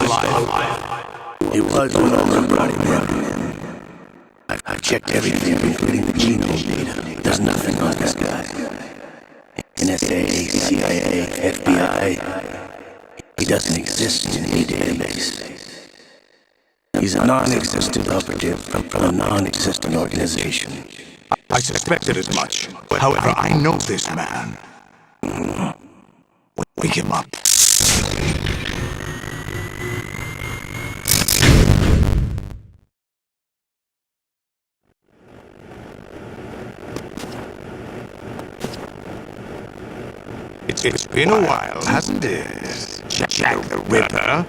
alive? It was when Ultra brought him in. I've checked everything, including the genome data. There's nothing on this guy. NSA, CIA, FBI. He doesn't exist in any database. He's a non-existent operative from a non-existent organization. I suspected as much. However, I know this man. Wake him up. It's been a while, hasn't it? Jack the Ripper?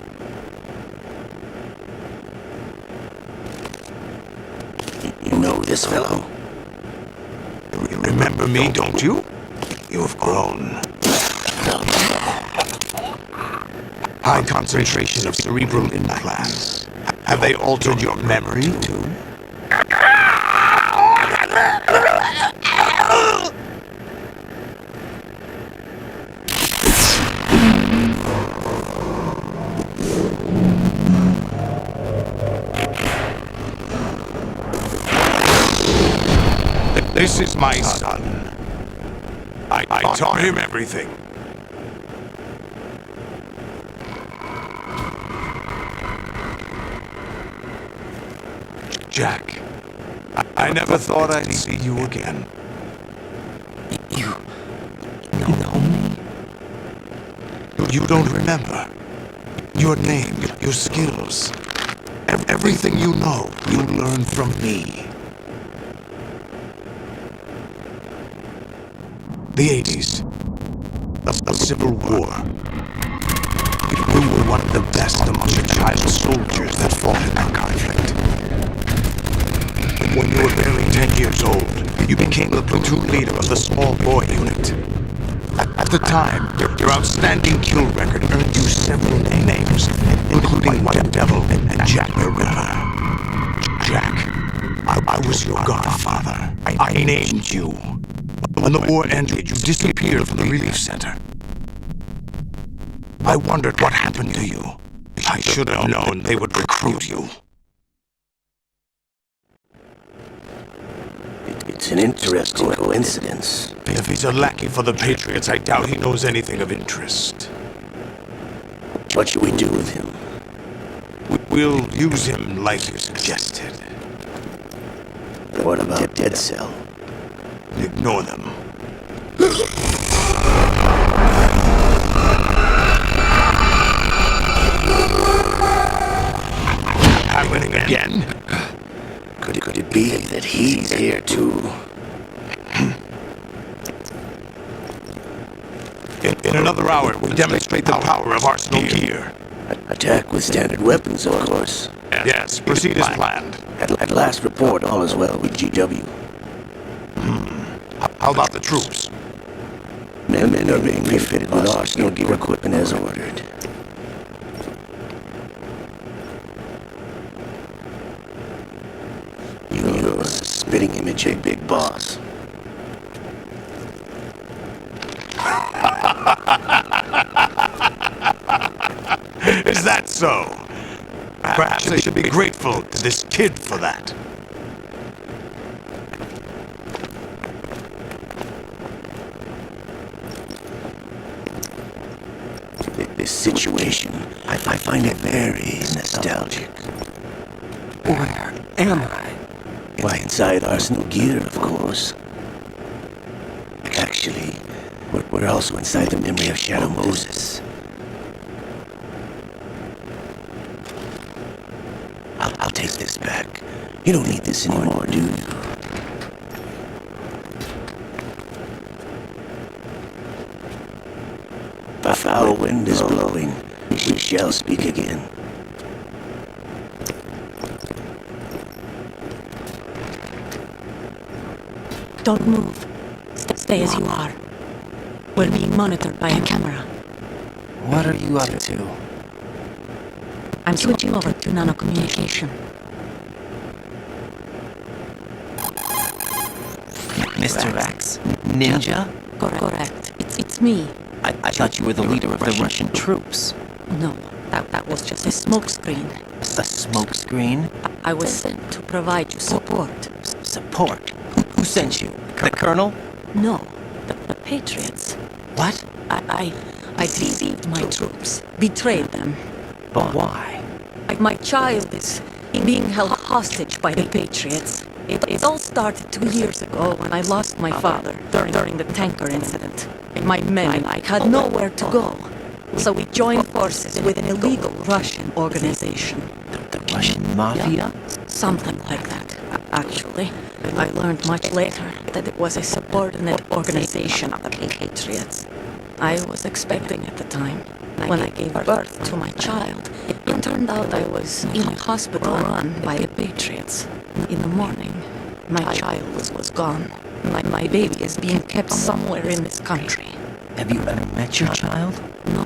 You know this fellow? You remember me, don't you? You've grown. High concentration of cerebral implants. Have they altered your memory, too? This is my son. I taught him everything. Jack, I never thought I'd see you again. You know me? You don't remember. Your name, your skills. Everything you know, you learned from me. The 80s. The Civil War. You were one of the best among the child soldiers that fought in that conflict. When you were barely 10 years old, you became the platoon leader of the small boy unit. At the time, your outstanding kill record earned you several names, including White Devil and Jack the Ripper. Jack, I was your godfather. I named you. When the war ended, you disappeared from the relief center. I wondered what happened to you. I should have known they would recruit you. It's an interesting coincidence. If he's a lackey for the Patriots, I doubt he knows anything of interest. What should we do with him? We'll use him like you suggested. What about Dead Cell? Ignore them. Happening again? Could it be that he's here too? In another hour, we demonstrate the power of Arsenal gear. Attack with standard weapons, of course. Yes, proceed as planned. At last report, all is well with GW. How about the troops? Men are being refitted with Arsenal gear equipment as ordered. You're a spitting image of Big Boss. Is that so? Perhaps I should be grateful to this kid for that. This situation, I find it very nostalgic. Where am I? Why, inside Arsenal gear, of course. Actually, we're also inside the memory of Shadow Moses. I'll take this back. You don't need this anymore, do you? A foul wind is blowing. We shall speak again. Don't move. Stay as you are. We're being monitored by a camera. What are you up to? I'm switching over to nanocommunication. Mr. X? Ninja? Correct. It's me. I thought you were the leader of the Russian troops. No, That was just a smokescreen. A smokescreen? I was sent to provide you support. Support? Who sent you? The Colonel? No, the Patriots. What? I deceived my troops, betrayed them. But why? My child is being held hostage by the Patriots. It all started 2 years ago when I lost my father during the tanker incident. My men had nowhere to go, so we joined forces with an illegal Russian organization. The Russian Mafia? Something like that, actually. I learned much later that it was a subordinate organization of the Patriots. I was expecting at the time. When I gave birth to my child, it turned out I was in a hospital run by the Patriots. In the morning, my child was gone. My baby is being kept somewhere in this country. Have you ever met your child?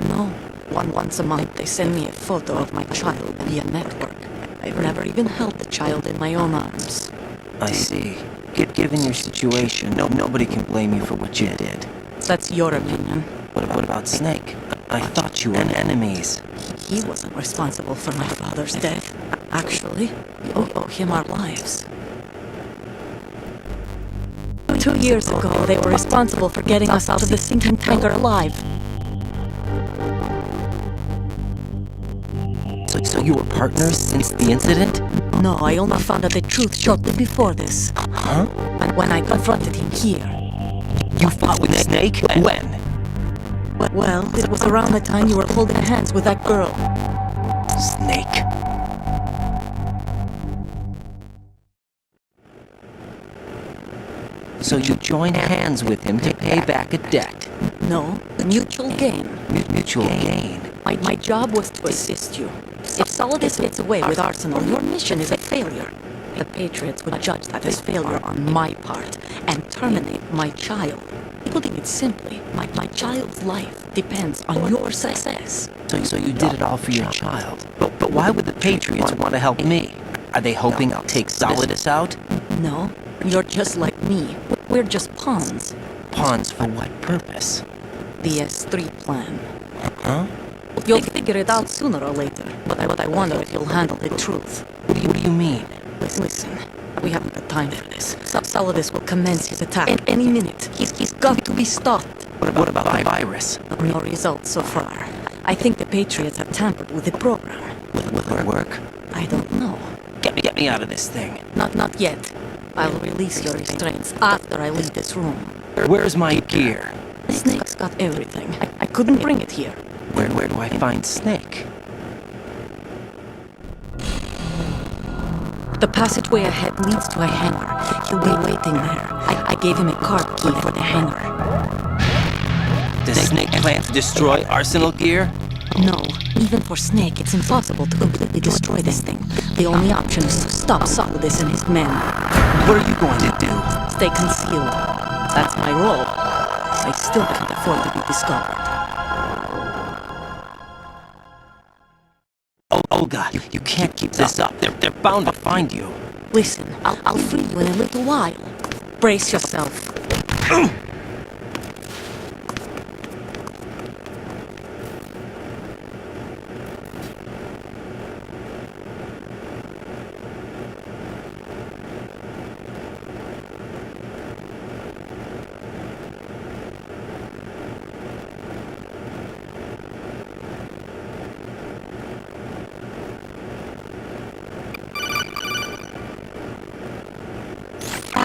No. Once a month they send me a photo of my child via network. I've never even held the child in my own arms. I see. Given your situation, nobody can blame you for what you did. That's your opinion. What about Snake? I thought you were enemies. He wasn't responsible for my father's death. Actually, we owe him our lives. 2 years ago, they were responsible for getting us out of the sinking tanker alive. So you were partners since the incident? No, I only found out the truth shortly before this. Huh? When I confronted him here. You fought with Snake? When? Well, it was around the time you were holding hands with that girl. Snake. So you joined hands with him to pay back a debt? No, mutual gain. Mutual gain? My job was to assist you. If Solidus gets away with Arsenal, your mission is a failure. The Patriots would judge that as failure on my part and terminate my child. Putting it simply, my child's life depends on your success. So you did it all for your child. But why would the Patriots want to help me? Are they hoping I'll take Solidus out? No, you're just like me. We're just pawns. Pawns for what purpose? The S3 plan. Huh? You'll figure it out sooner or later, but I wonder if you'll handle the truth. What do you mean? Listen, we haven't got time for this. Solidus will commence his attack any minute. He's got to be stopped. What about the virus? No results so far. I think the Patriots have tampered with the program. Will it work? I don't know. Get me out of this thing. Not yet. I'll release your restraints after I leave this room. Where's my gear? Snake's got everything. I couldn't bring it here. Where do I find Snake? The passageway ahead leads to a hangar. He'll be waiting there. I gave him a card key for the hangar. Does Snake plan to destroy Arsenal gear? No. Even for Snake, it's impossible to completely destroy this thing. The only option is to stop Solidus and his men. What are you going to do? Stay concealed. That's my role. I still can't afford to be discovered. Olga, you can't keep this up. They're bound to find you. Listen, I'll free you in a little while. Brace yourself.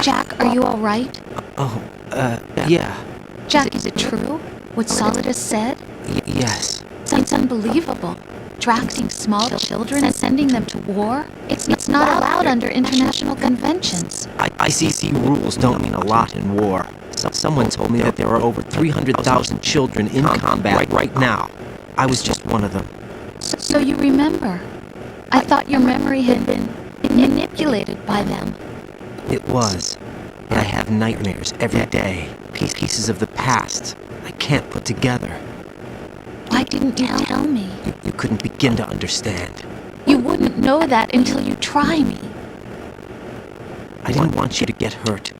Jack, are you all right? Yeah. Jack, is it true? What Solidus said? Yes. It's unbelievable. Drafting small children and sending them to war? It's not allowed under international conventions. ICC rules don't mean a lot in war. Someone told me that there are over 300,000 children in combat right now. I was just one of them. So you remember? I thought your memory had been manipulated by them. It was. And I have nightmares every day. Pieces of the past I can't put together. Why didn't you tell me? You couldn't begin to understand. You wouldn't know that until you try me. I didn't want you to get hurt.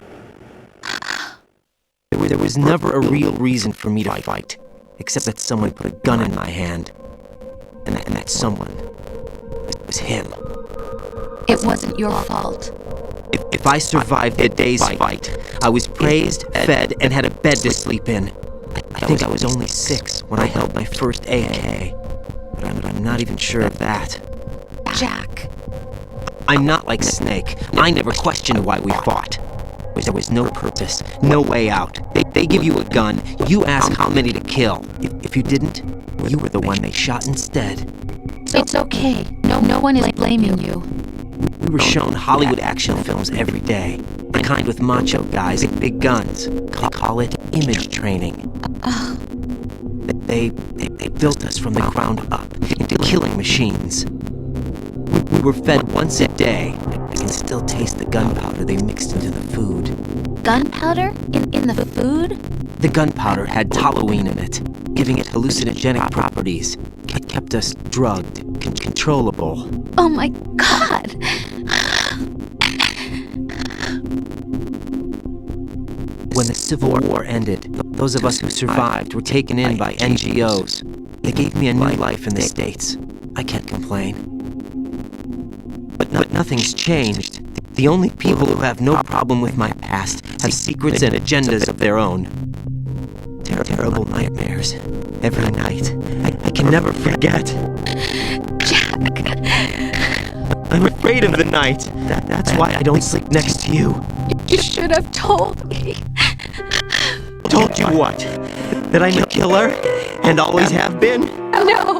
There was never a real reason for me to fight, except that someone put a gun in my hand. and that someone was him. It wasn't your fault. If I survived the day's fight, I was praised, fed, and had a bed to sleep in. I think I was only 6 when I held my first AK, but I'm not even sure of that. Jack. I'm not like Snake. I never questioned why we fought. There was no purpose, no way out. They give you a gun, you ask how many to kill. If you didn't, you were the one they shot instead. It's okay. No one is blaming you. We were shown Hollywood action films every day. The kind with macho guys and big guns. They call it image training. They built us from the ground up into killing machines. We were fed once a day. I can still taste the gunpowder they mixed into the food. Gunpowder? In the food? The gunpowder had toluene in it, giving it hallucinogenic properties. It kept us drugged, controllable. Oh my God! When the Civil War ended, those of us who survived were taken in by NGOs. They gave me a new life in the States. I can't complain. But nothing's changed. The only people who have no problem with my past have secrets and agendas of their own. Terrible nightmares. Every night. I can never forget. Jack! I'm afraid of the night. That's why I don't sleep next to you. You should have told me. Told you what? That I'm a killer? And always have been? No!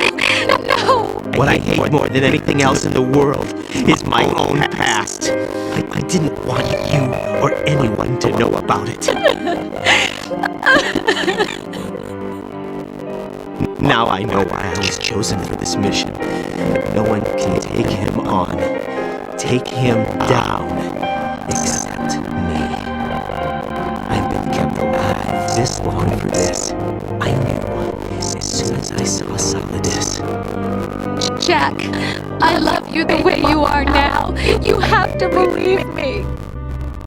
What I hate more than anything else in the world is my own past. I didn't want you or anyone to know about it. Now I know why I was chosen for this mission. No one can take him on, take him down, except me. I've been kept alive this long for this. I knew as soon as I saw Solidus. Jack, I love you the way you are now. You have to believe me.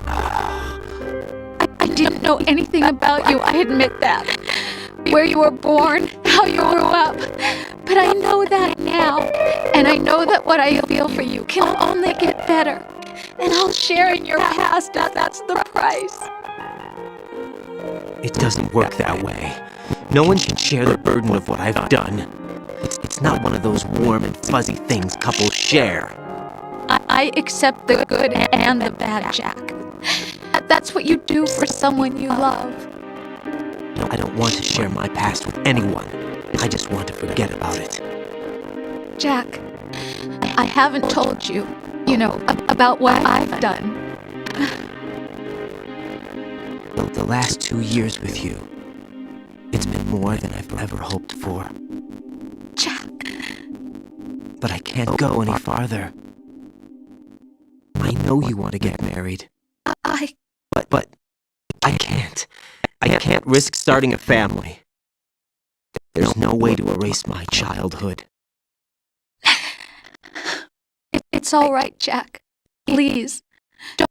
I didn't know anything about you, I admit that. Where you were born, how you grew up. But I know that now. And I know that what I feel for you can only get better. And I'll share in your past if that's the price. It doesn't work that way. No one should share the burden of what I've done. It's not one of those warm and fuzzy things couples share. I accept the good and the bad, Jack. That's what you do for someone you love. No, I don't want to share my past with anyone. I just want to forget about it. Jack, I haven't told you, about what I've done. The last 2 years with you, it's been more than I've ever hoped for. Jack. But I can't go any farther. I know you want to get married. But I can't. I can't risk starting a family. There's no way to erase my childhood. It's all right, Jack. Please,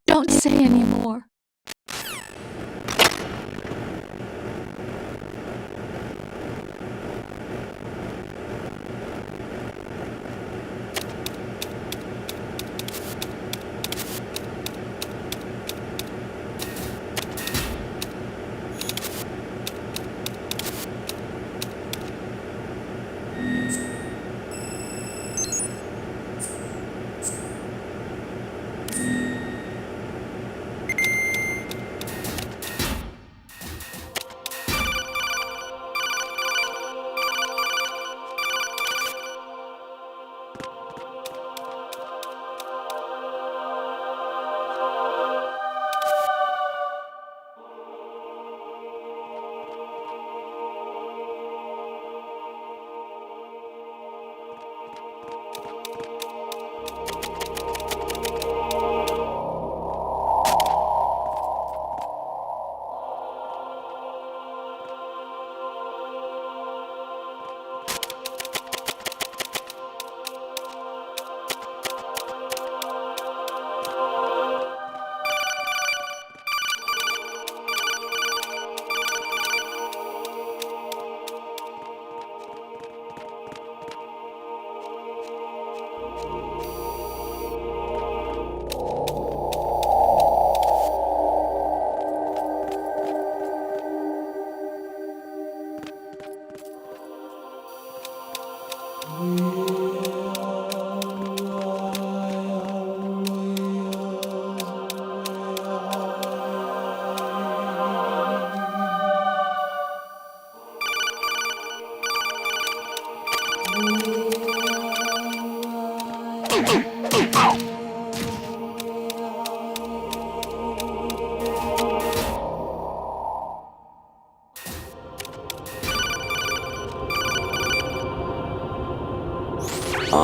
don't say any more.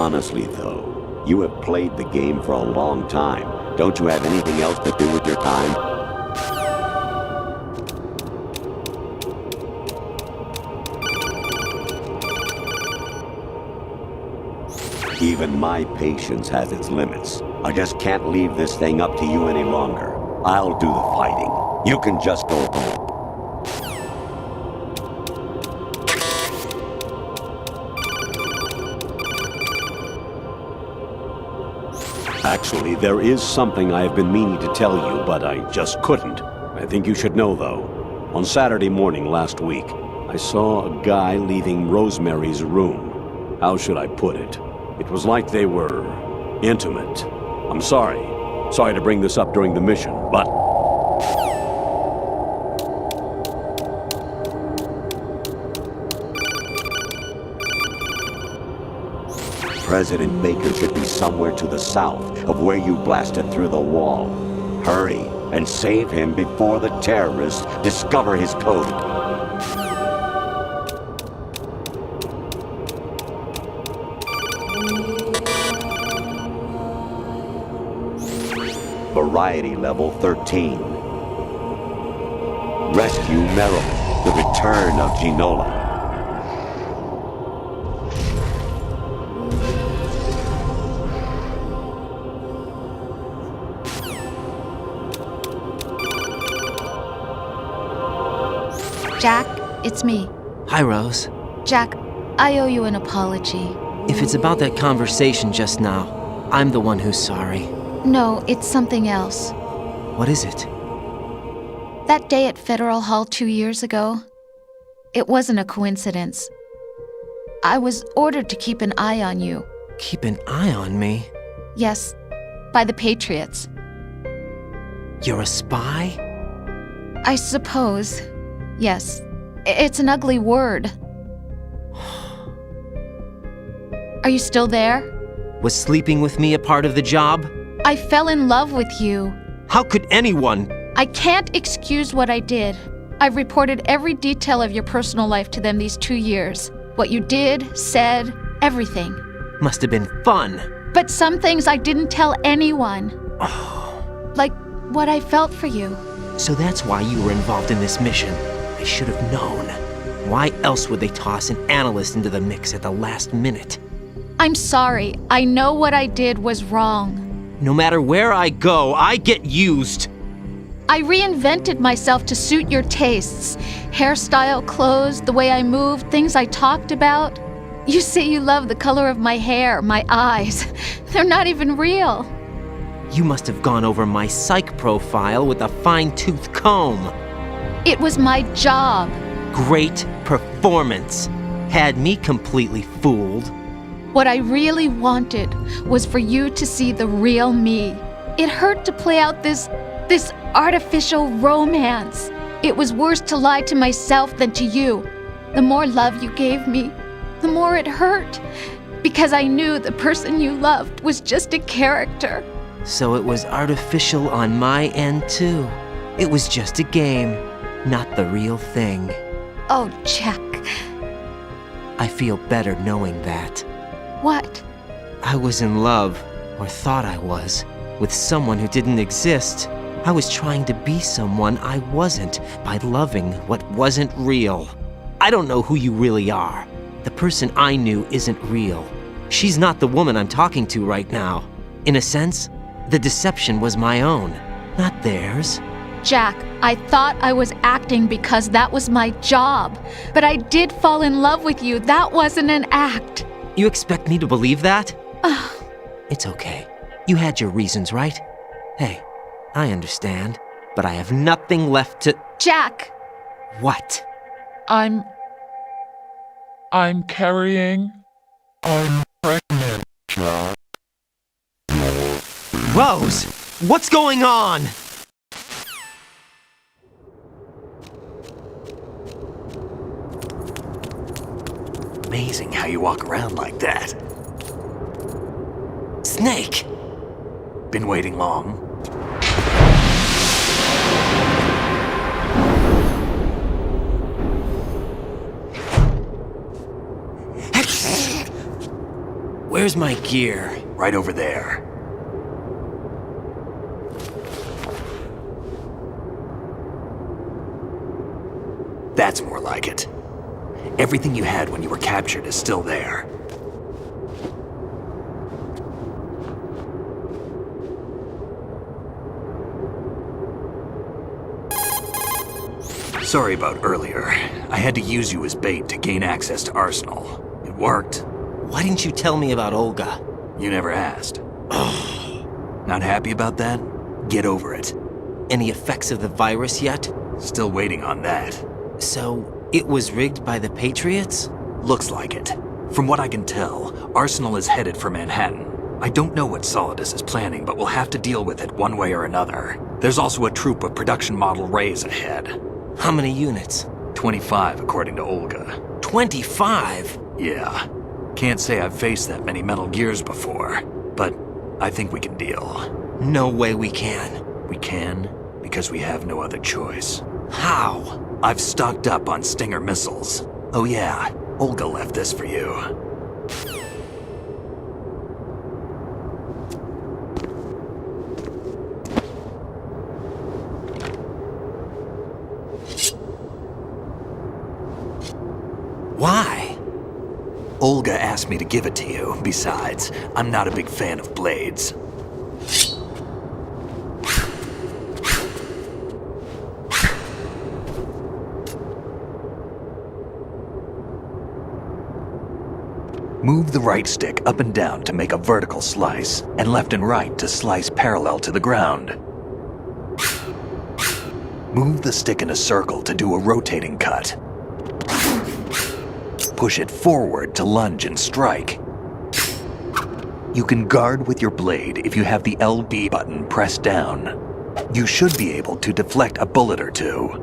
Honestly, though, you have played the game for a long time. Don't you have anything else to do with your time? Even my patience has its limits. I just can't leave this thing up to you any longer. I'll do the fighting. You can just go home. Actually, there is something I have been meaning to tell you, but I just couldn't. I think you should know, though. On Saturday morning last week, I saw a guy leaving Rosemary's room. How should I put it? It was like they were intimate. I'm sorry. Sorry to bring this up during the mission, but... President Baker should be somewhere to the south of where you blasted through the wall. Hurry and save him before the terrorists discover his code. Variety level 13. Rescue Merrill, the return of Ginola. Jack, it's me. Hi, Rose. Jack, I owe you an apology. If it's about that conversation just now, I'm the one who's sorry. No, it's something else. What is it? That day at Federal Hall 2 years ago, it wasn't a coincidence. I was ordered to keep an eye on you. Keep an eye on me? Yes, by the Patriots. You're a spy? I suppose. Yes. It's an ugly word. Are you still there? Was sleeping with me a part of the job? I fell in love with you. How could anyone? I can't excuse what I did. I've reported every detail of your personal life to them these 2 years. What you did, said, everything. Must have been fun. But some things I didn't tell anyone. Like what I felt for you. So that's why you were involved in this mission. I should have known. Why else would they toss an analyst into the mix at the last minute? I'm sorry. I know what I did was wrong. No matter where I go, I get used. I reinvented myself to suit your tastes. Hairstyle, clothes, the way I moved, things I talked about. You say you love the color of my hair, my eyes. They're not even real. You must have gone over my psych profile with a fine-tooth comb. It was my job. Great performance. Had me completely fooled. What I really wanted was for you to see the real me. It hurt to play out this artificial romance. It was worse to lie to myself than to you. The more love you gave me, the more it hurt. Because I knew the person you loved was just a character. So it was artificial on my end, too. It was just a game, not the real thing. Oh, Jack. I feel better knowing that. What? I was in love, or thought I was, with someone who didn't exist. I was trying to be someone I wasn't by loving what wasn't real. I don't know who you really are. The person I knew isn't real. She's not the woman I'm talking to right now. In a sense, the deception was my own, not theirs. Jack, I thought I was acting because that was my job. But I did fall in love with you. That wasn't an act. You expect me to believe that? It's okay. You had your reasons, right? Hey, I understand, but I have nothing left to... Jack! What? I'm carrying... I'm pregnant, Jack. Rose! What's going on? Amazing how you walk around like that. Snake! Been waiting long? Where's my gear? Right over there. That's more like it. Everything you had when you were captured is still there. Sorry about earlier. I had to use you as bait to gain access to Arsenal. It worked. Why didn't you tell me about Olga? You never asked. Not happy about that? Get over it. Any effects of the virus yet? Still waiting on that. So, it was rigged by the Patriots? Looks like it. From what I can tell, Arsenal is headed for Manhattan. I don't know what Solidus is planning, but we'll have to deal with it one way or another. There's also a troop of production model Rays ahead. How many units? 25, according to Olga. 25? Yeah. Can't say I've faced that many Metal Gears before, but I think we can deal. No way we can. We can, because we have no other choice. How? I've stocked up on Stinger missiles. Oh yeah, Olga left this for you. Why? Olga asked me to give it to you. Besides, I'm not a big fan of blades. Move the right stick up and down to make a vertical slice, and left and right to slice parallel to the ground. Move the stick in a circle to do a rotating cut. Push it forward to lunge and strike. You can guard with your blade if you have the LB button pressed down. You should be able to deflect a bullet or two.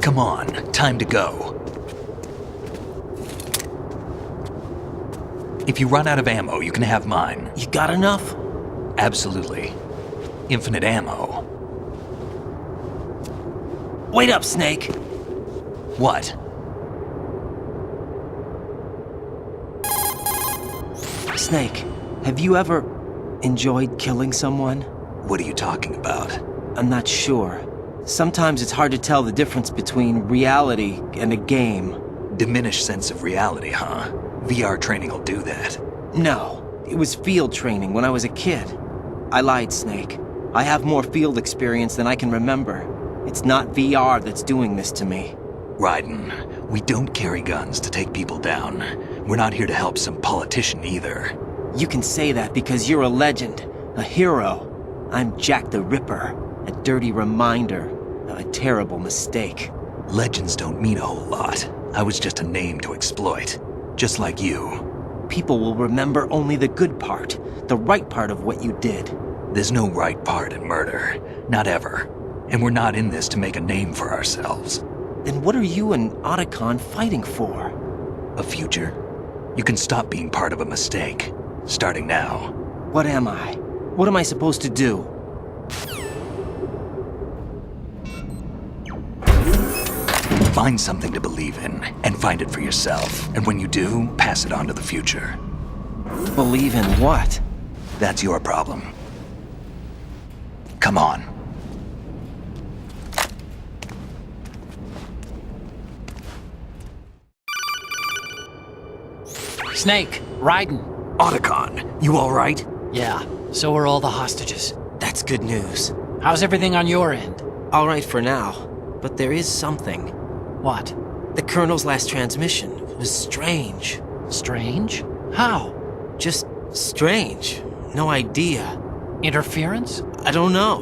Come on, time to go. If you run out of ammo, you can have mine. You got enough? Absolutely. Infinite ammo. Wait up, Snake. What? Snake, have you ever enjoyed killing someone? What are you talking about? I'm not sure. Sometimes it's hard to tell the difference between reality and a game. Diminished sense of reality, huh? VR training will do that. No, it was field training when I was a kid. I lied, Snake. I have more field experience than I can remember. It's not VR that's doing this to me. Raiden, we don't carry guns to take people down. We're not here to help some politician either. You can say that because you're a legend, a hero. I'm Jack the Ripper, a dirty reminder of a terrible mistake. Legends don't mean a whole lot. I was just a name to exploit. Just like you. People will remember only the good part, the right part of what you did. There's no right part in murder. Not ever. And we're not in this to make a name for ourselves. Then what are you and Otacon fighting for? A future. You can stop being part of a mistake. Starting now. What am I? What am I supposed to do? Find something to believe in, and find it for yourself. And when you do, pass it on to the future. Believe in what? That's your problem. Come on. Snake, Raiden. Otacon, you all right? Yeah, so are all the hostages. That's good news. How's everything on your end? All right for now, but there is something. What? The Colonel's last transmission was strange. Strange? How? Just strange. No idea. Interference? I don't know.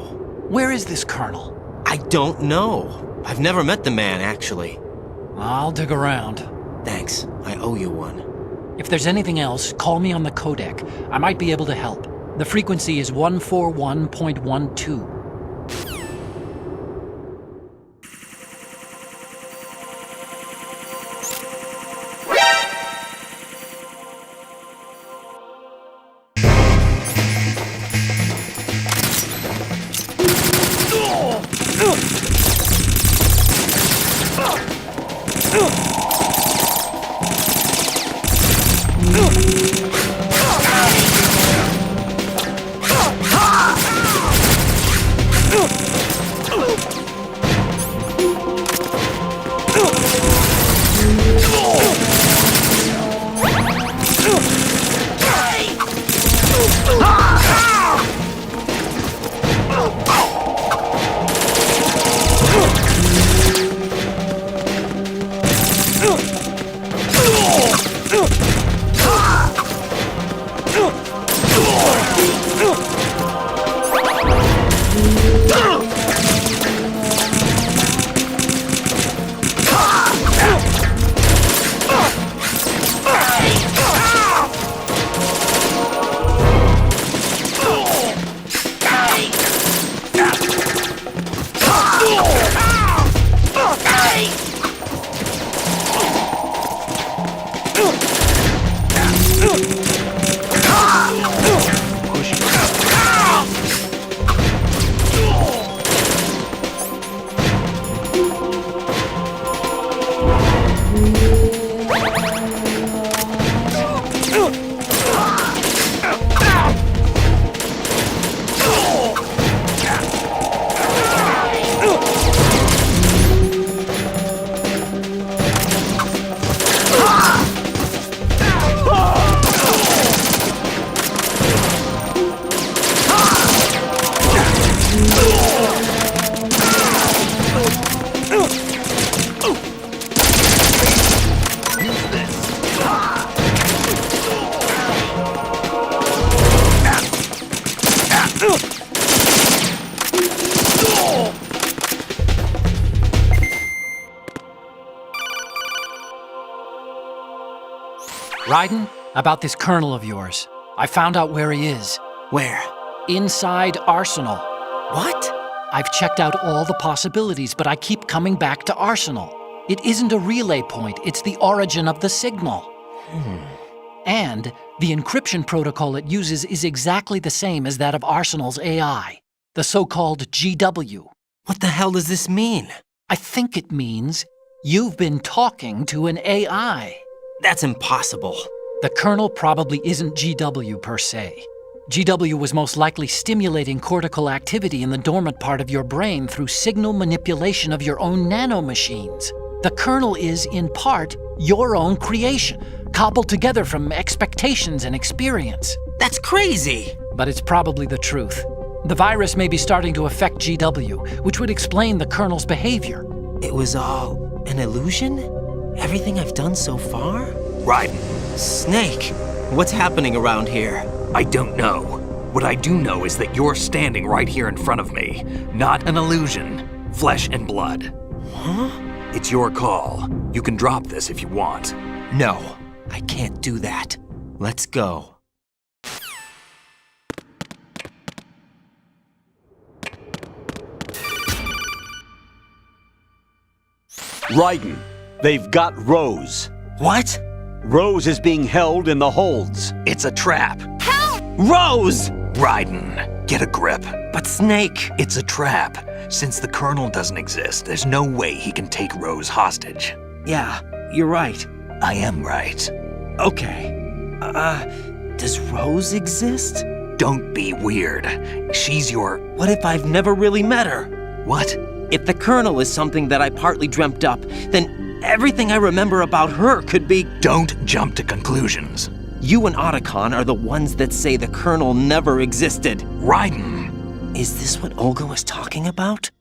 Where is this Colonel? I don't know. I've never met the man, actually. I'll dig around. Thanks. I owe you one. If there's anything else, call me on the codec. I might be able to help. The frequency is 141.12. Raiden, about this Colonel of yours. I found out where he is. Where? Inside Arsenal. What? I've checked out all the possibilities, but I keep coming back to Arsenal. It isn't a relay point, it's the origin of the signal. And the encryption protocol it uses is exactly the same as that of Arsenal's AI, the so-called GW. What the hell does this mean? I think it means you've been talking to an AI. That's impossible. The Colonel probably isn't GW per se. GW was most likely stimulating cortical activity in the dormant part of your brain through signal manipulation of your own nanomachines. The Colonel is, in part, your own creation, cobbled together from expectations and experience. That's crazy! But it's probably the truth. The virus may be starting to affect GW, which would explain the Colonel's behavior. It was all an illusion? Everything I've done so far? Raiden, Snake, what's happening around here? I don't know. What I do know is that you're standing right here in front of me. Not an illusion. Flesh and blood. Huh? It's your call. You can drop this if you want. No, I can't do that. Let's go. Raiden, they've got Rose. What? Rose is being held in the holds. It's a trap. Rose! Raiden, get a grip. But Snake... It's a trap. Since the Colonel doesn't exist, there's no way he can take Rose hostage. Yeah, you're right. I am right. Okay. Does Rose exist? Don't be weird. She's your... What if I've never really met her? What? If the Colonel is something that I partly dreamt up, then everything I remember about her could be... Don't jump to conclusions. You and Otacon are the ones that say the Colonel never existed. Raiden! Is this what Olga was talking about?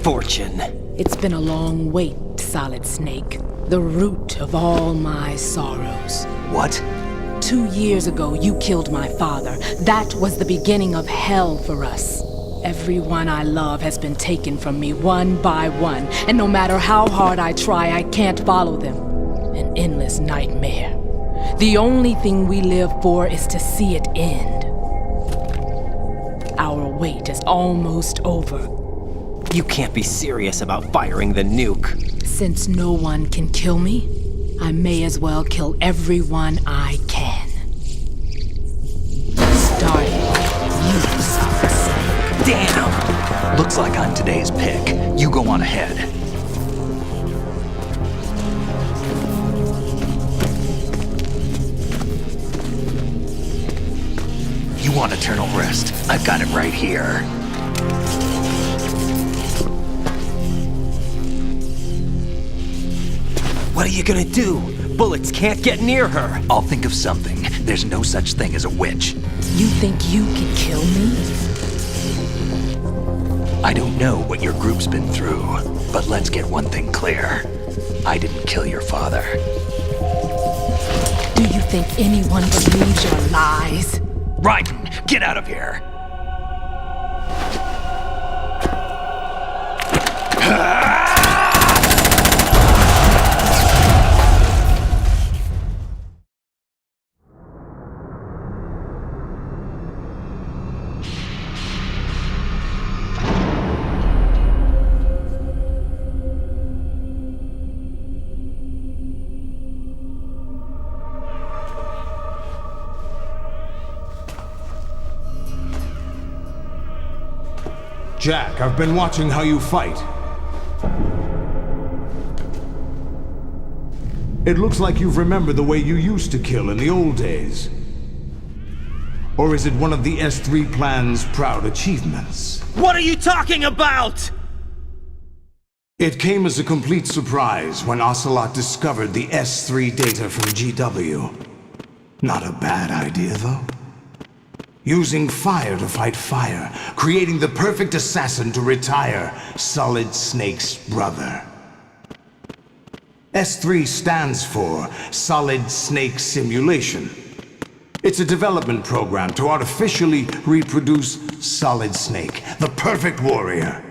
Fortune. It's been a long wait, Solid Snake. The root of all my sorrows. What? 2 years ago, you killed my father. That was the beginning of hell for us. Everyone I love has been taken from me one by one, and no matter how hard I try, I can't follow them. An endless nightmare. The only thing we live for is to see it end. Our wait is almost over. You can't be serious about firing the nuke. Since no one can kill me, I may as well kill everyone I can. Starting with you, Solid Snake. Damn! Looks like I'm today's pick. You go on ahead. You want eternal rest? I've got it right here. What are you gonna do? Bullets can't get near her. I'll think of something. There's no such thing as a witch. You think you can kill me? I don't know what your group's been through, but let's get one thing clear. I didn't kill your father. Do you think anyone believes your lies? Raiden, get out of here! Jack, I've been watching how you fight. It looks like you've remembered the way you used to kill in the old days. Or is it one of the S3 plan's proud achievements? What are you talking about? It came as a complete surprise when Ocelot discovered the S3 data from GW. Not a bad idea, though. Using fire to fight fire, creating the perfect assassin to retire Solid Snake's brother. S3 stands for Solid Snake Simulation. It's a development program to artificially reproduce Solid Snake, the perfect warrior.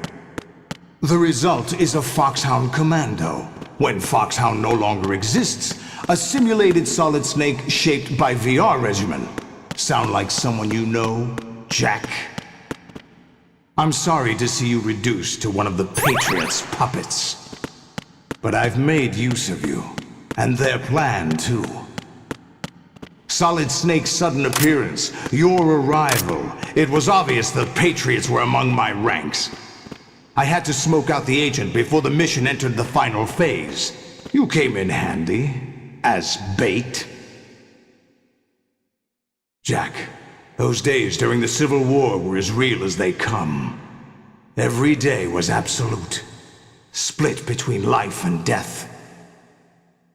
The result is a Foxhound Commando. When Foxhound no longer exists, a simulated Solid Snake shaped by VR regimen. Sound like someone you know, Jack? I'm sorry to see you reduced to one of the Patriots' puppets. But I've made use of you, and their plan too. Solid Snake's sudden appearance, your arrival, it was obvious the Patriots were among my ranks. I had to smoke out the agent before the mission entered the final phase. You came in handy, as bait. Jack, those days during the Civil War were as real as they come. Every day was absolute. Split between life and death.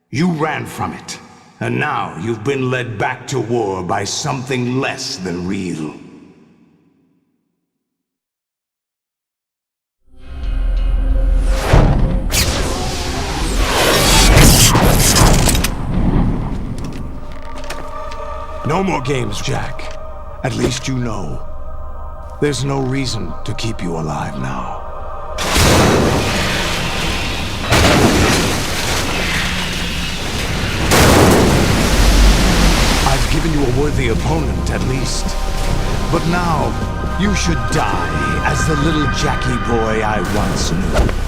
You ran from it, and now you've been led back to war by something less than real. No more games, Jack. At least you know. There's no reason to keep you alive now. I've given you a worthy opponent, at least. But now, you should die as the little Jackie boy I once knew.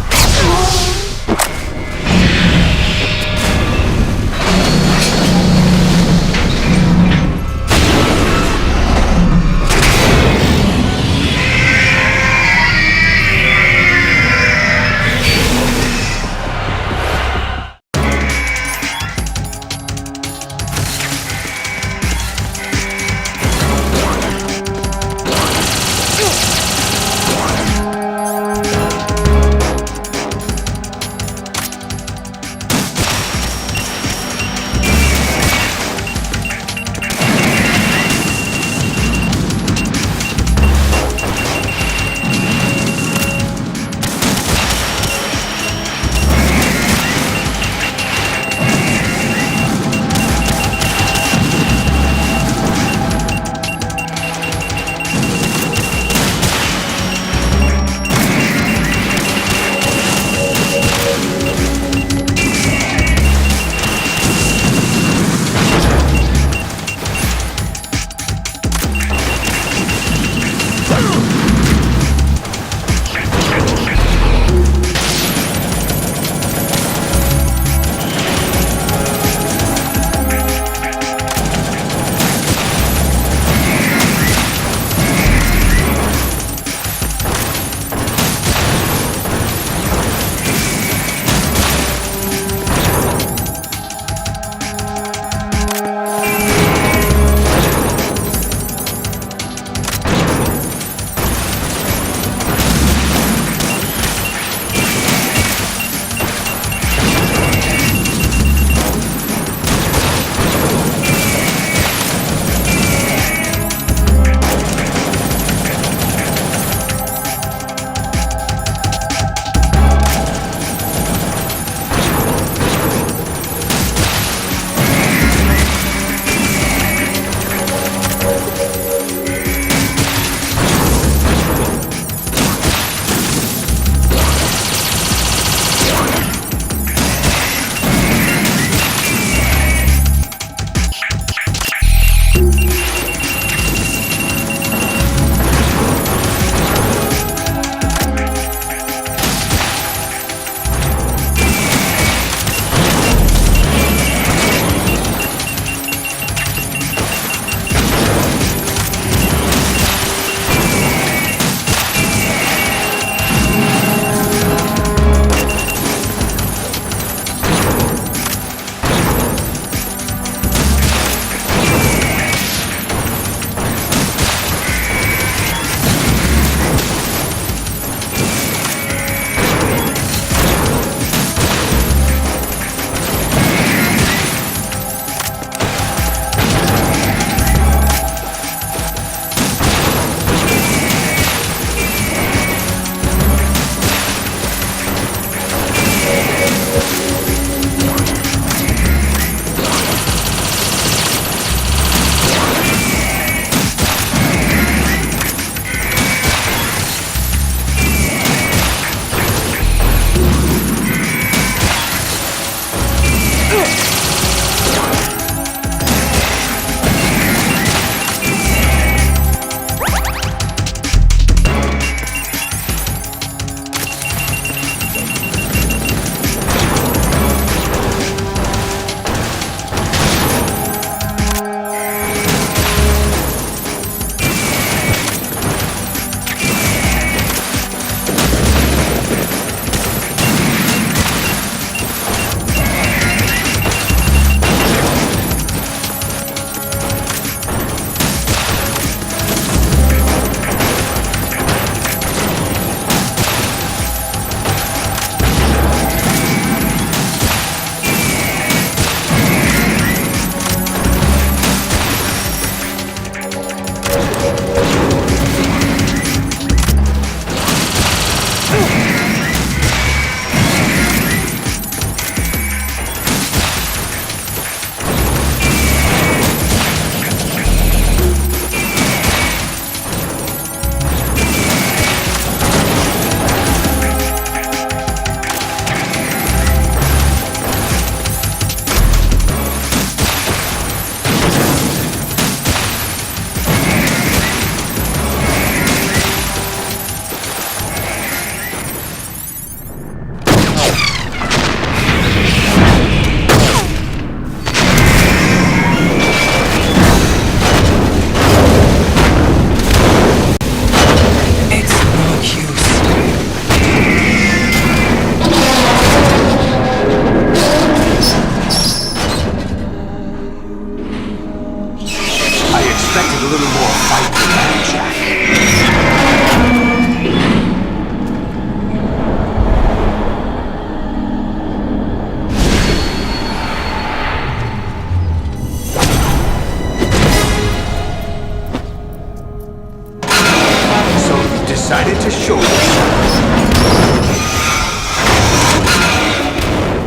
decided to show yourself.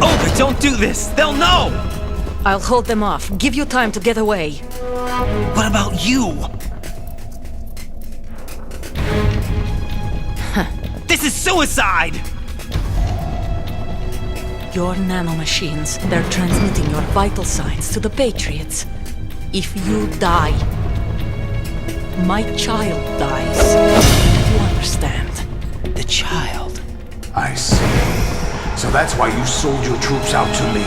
Oh, but don't do this! They'll know! I'll hold them off. Give you time to get away. What about you? This is suicide! Your nanomachines, they're transmitting your vital signs to the Patriots. If you die, my child dies. You understand? The child. I see. So that's why you sold your troops out to me.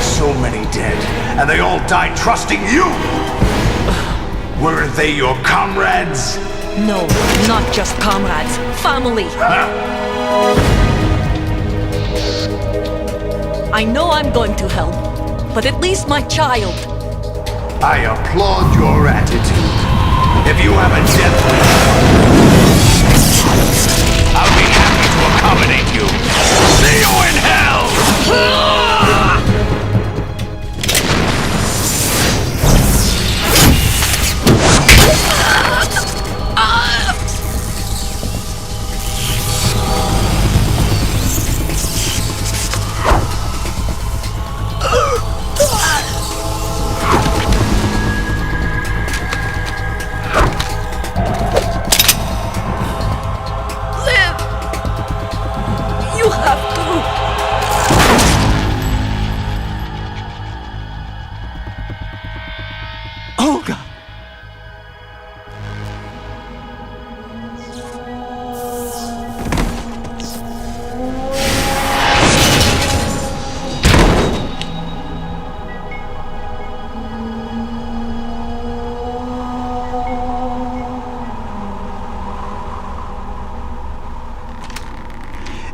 So many dead, and they all died trusting you! Weren't they your comrades? No, not just comrades. Family! I know I'm going to hell, but at least my child. I applaud your attitude. If you have a death wish, I'll be happy to accommodate you. See you in hell! Olga!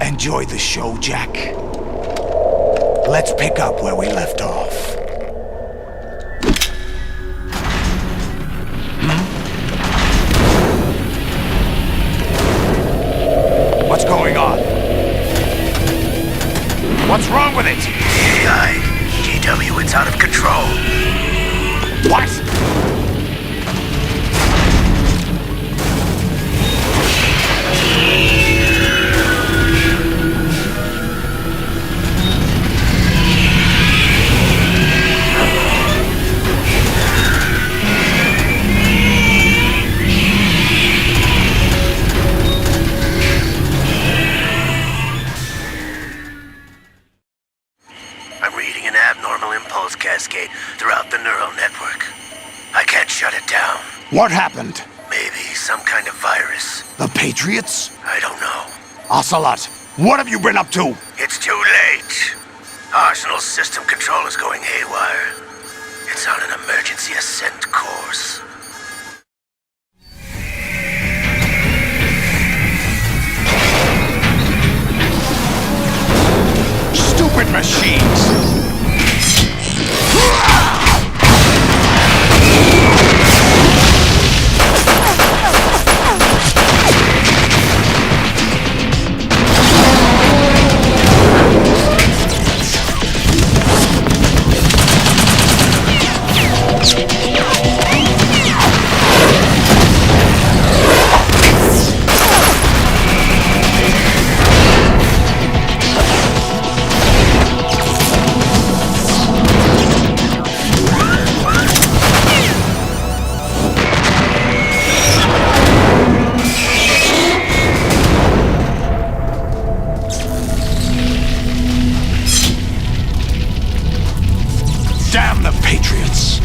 Enjoy the show, Jack. Let's pick up where we left off. What's going on? What's wrong with it? AI, GW, it's out of control. What? I'm reading an abnormal impulse cascade throughout the neural network. I can't shut it down. What happened? Maybe some kind of virus. The Patriots? I don't know. Ocelot, what have you been up to? It's too late. Arsenal's system control is going haywire. It's on an emergency ascent course. Stupid machines! Damn the Patriots!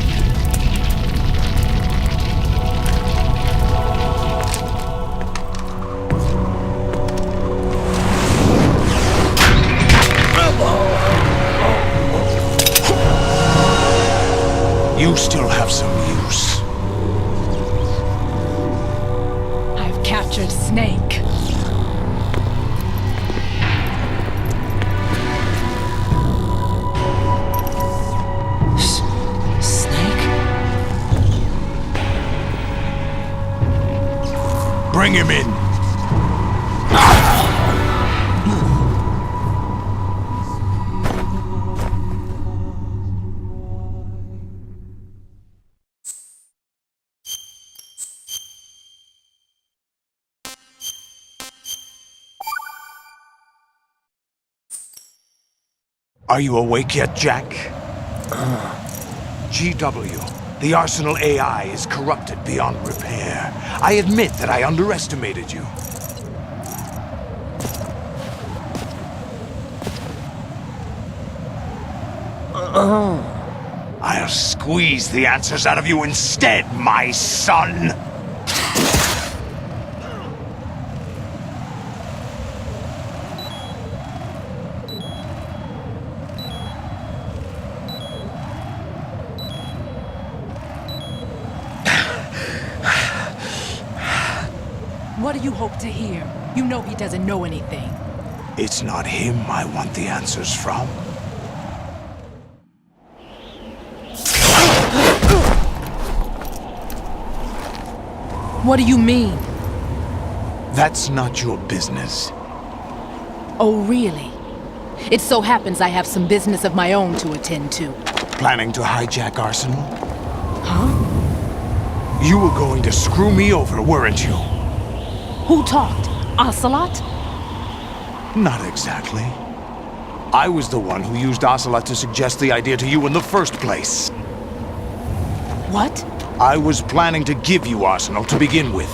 You still have some use. I've captured Snake. Bring him in. Are you awake yet, Jack? GW, the Arsenal AI is corrupted beyond repair. I admit that I underestimated you. I'll squeeze the answers out of you instead, my son! What do you hope to hear? You know he doesn't know anything. It's not him I want the answers from. What do you mean? That's not your business. Oh, really? It so happens I have some business of my own to attend to. Planning to hijack Arsenal? Huh? You were going to screw me over, weren't you? Who talked? Ocelot? Not exactly. I was the one who used Ocelot to suggest the idea to you in the first place. What? I was planning to give you Arsenal to begin with.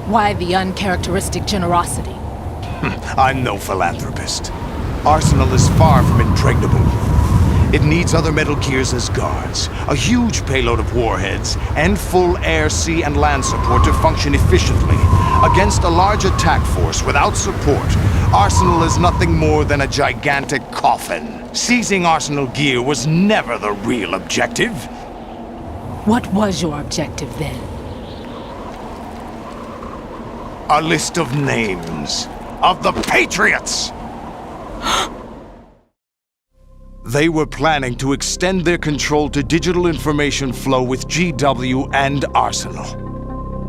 Why the uncharacteristic generosity? I'm no philanthropist. Arsenal is far from impregnable. It needs other Metal Gears as guards, a huge payload of warheads, and full air, sea, and land support to function efficiently. Against a large attack force without support, Arsenal is nothing more than a gigantic coffin. Seizing Arsenal gear was never the real objective. What was your objective then? A list of names of the Patriots! They were planning to extend their control to digital information flow with GW and Arsenal.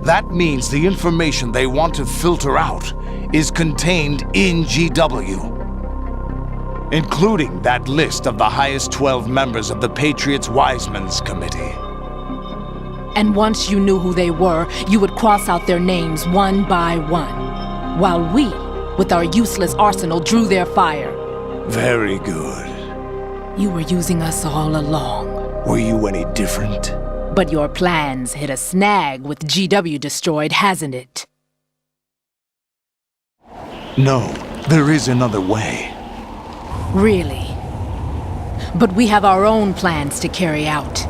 That means the information they want to filter out is contained in GW, including that list of the highest 12 members of the Patriots Wiseman's Committee. And once you knew who they were, you would cross out their names one by one, while we, with our useless arsenal, drew their fire. Very good. You were using us all along. Were you any different? But your plans hit a snag with GW destroyed, hasn't it? No, there is another way. Really? But we have our own plans to carry out.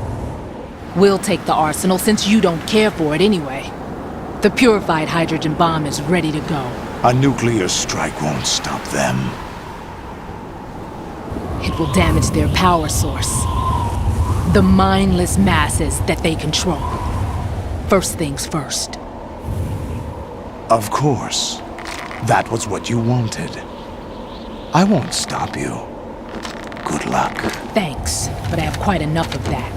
We'll take the arsenal since you don't care for it anyway. The purified hydrogen bomb is ready to go. A nuclear strike won't stop them. It will damage their power source. The mindless masses that they control. First things first. Of course. That was what you wanted. I won't stop you. Good luck. Thanks, but I have quite enough of that.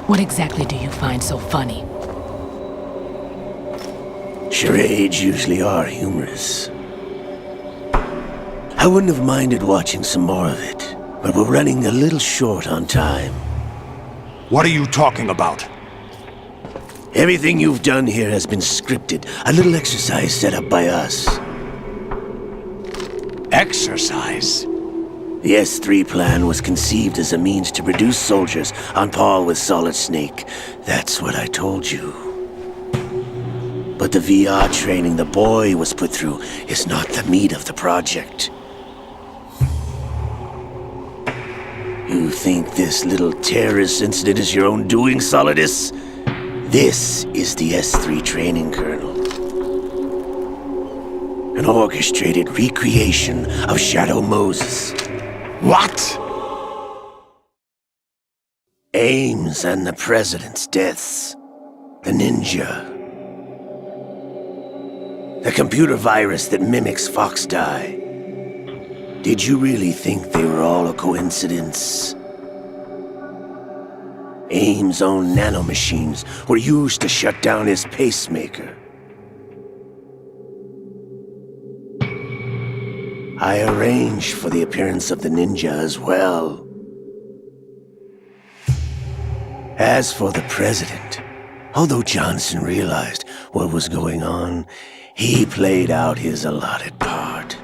What exactly do you find so funny? Charades usually are humorous. I wouldn't have minded watching some more of it, but we're running a little short on time. What are you talking about? Everything you've done here has been scripted, a little exercise set up by us. Exercise? The S3 plan was conceived as a means to produce soldiers on par with Solid Snake. That's what I told you. But the VR training the boy was put through is not the meat of the project. You think this little terrorist incident is your own doing, Solidus? This is the S3 training kernel. An orchestrated recreation of Shadow Moses. What? Ames and the President's deaths. The ninja. The computer virus that mimics Foxdie. Did you really think they were all a coincidence? Ames' own nanomachines were used to shut down his pacemaker. I arranged for the appearance of the ninja as well. As for the President, Although Johnson realized what was going on, he played out his allotted part.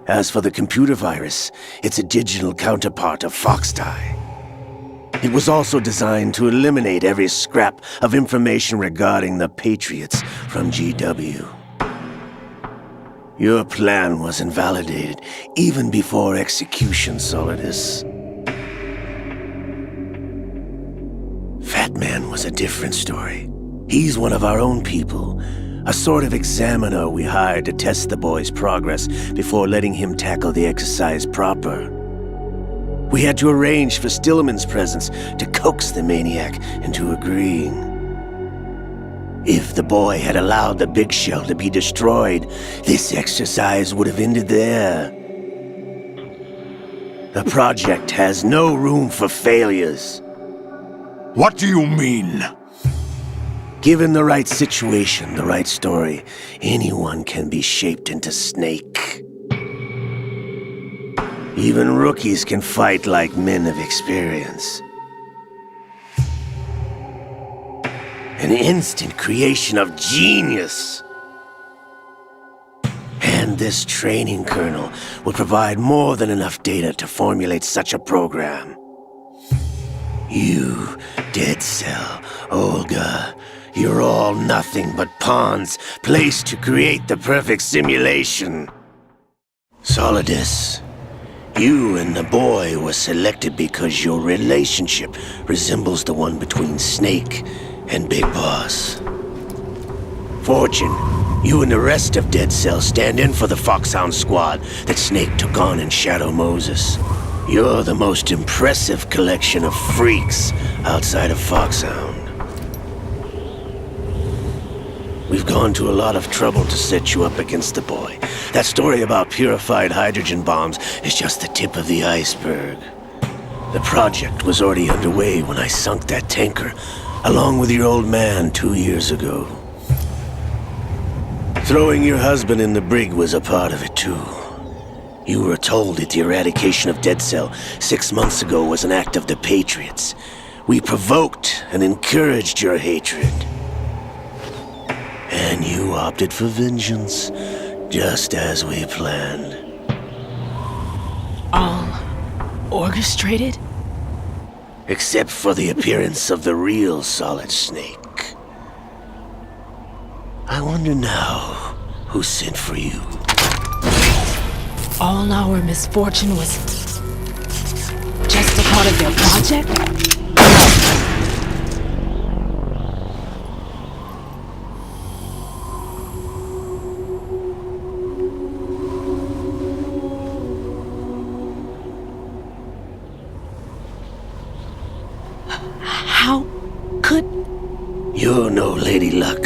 As for the computer virus, it's a digital counterpart of Foxtie. It was also designed to eliminate every scrap of information regarding the Patriots from GW. Your plan was invalidated even before execution, Solidus. Fat Man was a different story. He's one of our own people, a sort of examiner we hired to test the boy's progress before letting him tackle the exercise proper. We had to arrange for Stillman's presence to coax the maniac into agreeing. If the boy had allowed the big shell to be destroyed, this exercise would have ended there. The project has no room for failures. What do you mean? Given the right situation, the right story, anyone can be shaped into Snake. Even rookies can fight like men of experience. An instant creation of genius. And this training kernel will provide more than enough data to formulate such a program. You, Dead Cell, Olga, you're all nothing but pawns placed to create the perfect simulation. Solidus, you and the boy were selected because your relationship resembles the one between Snake and Big Boss. Fortune, you and the rest of Dead Cell stand in for the Foxhound squad that Snake took on in Shadow Moses. You're the most impressive collection of freaks outside of Foxhound. We've gone to a lot of trouble to set you up against the boy. That story about purified hydrogen bombs is just the tip of the iceberg. The project was already underway when I sunk that tanker, along with your old man 2 years ago. Throwing your husband in the brig was a part of it too. You were told that the eradication of Dead Cell 6 months ago was an act of the Patriots. We provoked and encouraged your hatred. And you opted for vengeance, just as we planned. All orchestrated? Except for the appearance of the real Solid Snake. I wonder now who sent for you. All our misfortune was just a part of their project? How could... You're no Lady Luck.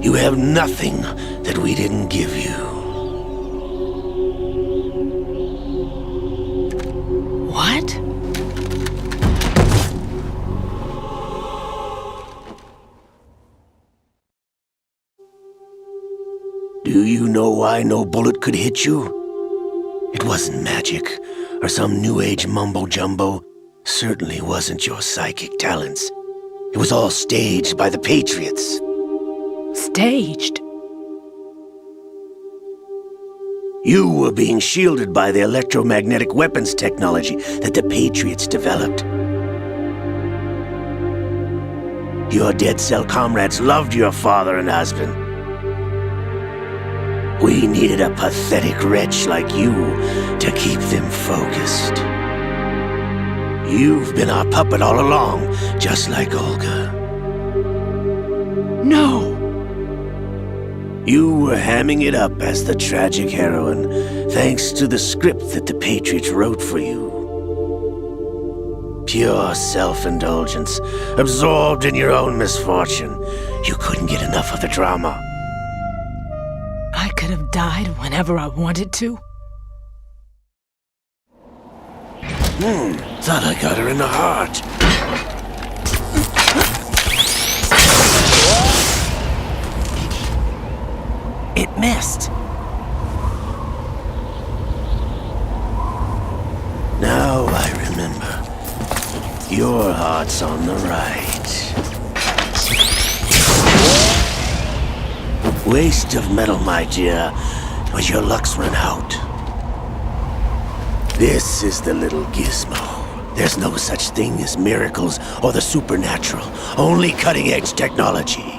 You have nothing that we didn't give you. What? Do you know why no bullet could hit you? It wasn't magic, or some new age mumbo-jumbo. Certainly wasn't your psychic talents. It was all staged by the Patriots. Staged? You were being shielded by the electromagnetic weapons technology that the Patriots developed. Your Dead Cell comrades loved your father and husband. We needed a pathetic wretch like you to keep them focused. You've been our puppet all along, just like Olga. No! You were hamming it up as the tragic heroine, thanks to the script that the Patriots wrote for you. Pure self-indulgence, absorbed in your own misfortune. You couldn't get enough of the drama. I could have died whenever I wanted to. Thought I got her in the heart. It missed. Now I remember. Your heart's on the right. Waste of metal, my dear, but your luck's run out. This is the little gizmo. There's no such thing as miracles or the supernatural, only cutting-edge technology.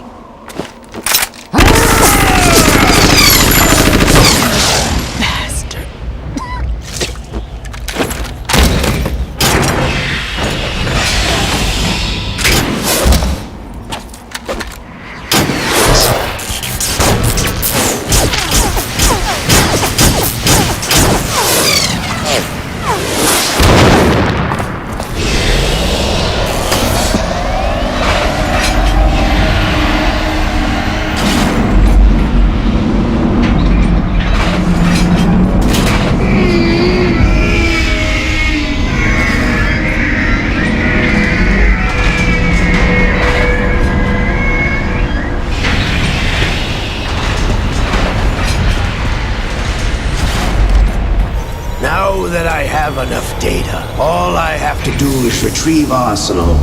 Now that I have enough data, all I have to do is retrieve Arsenal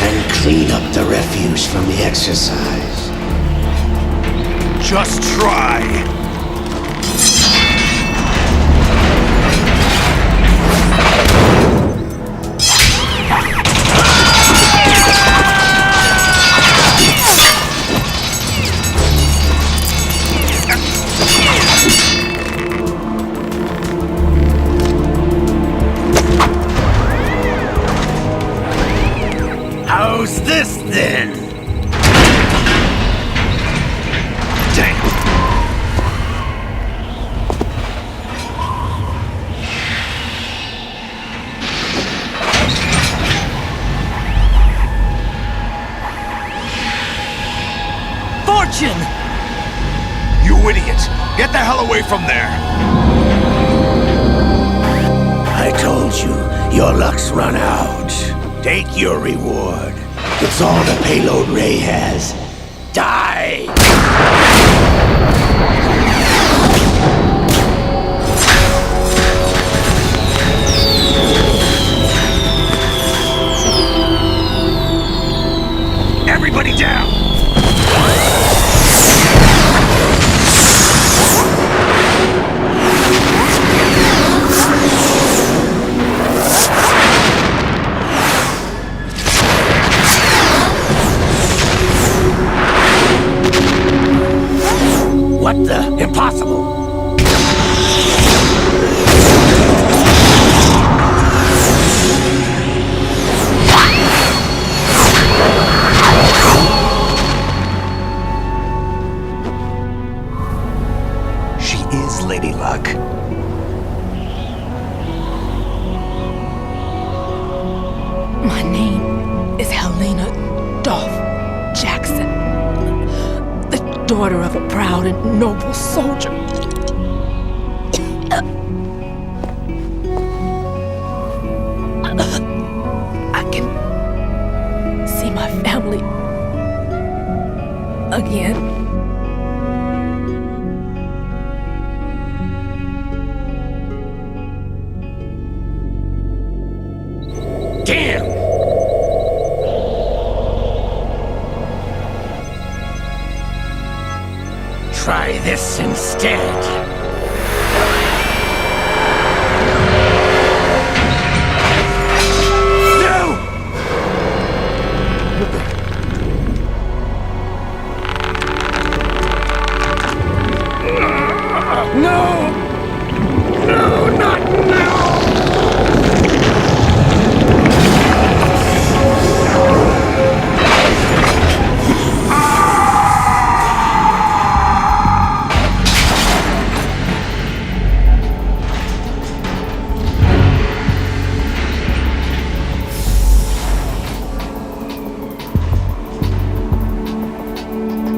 and clean up the refuse from the exercise. Just try. How's this then? Damn. Fortune! You idiot! Get the hell away from there! I told you, your luck's run out. Take your reward. It's all the payload Ray has. Die! Everybody down! What the? Impossible! She is Lady Luck. My name is Helena Dolph Jackson, the daughter of a proud and noble soldier. I can see my family again. Damn! Try this instead. No! No, not now!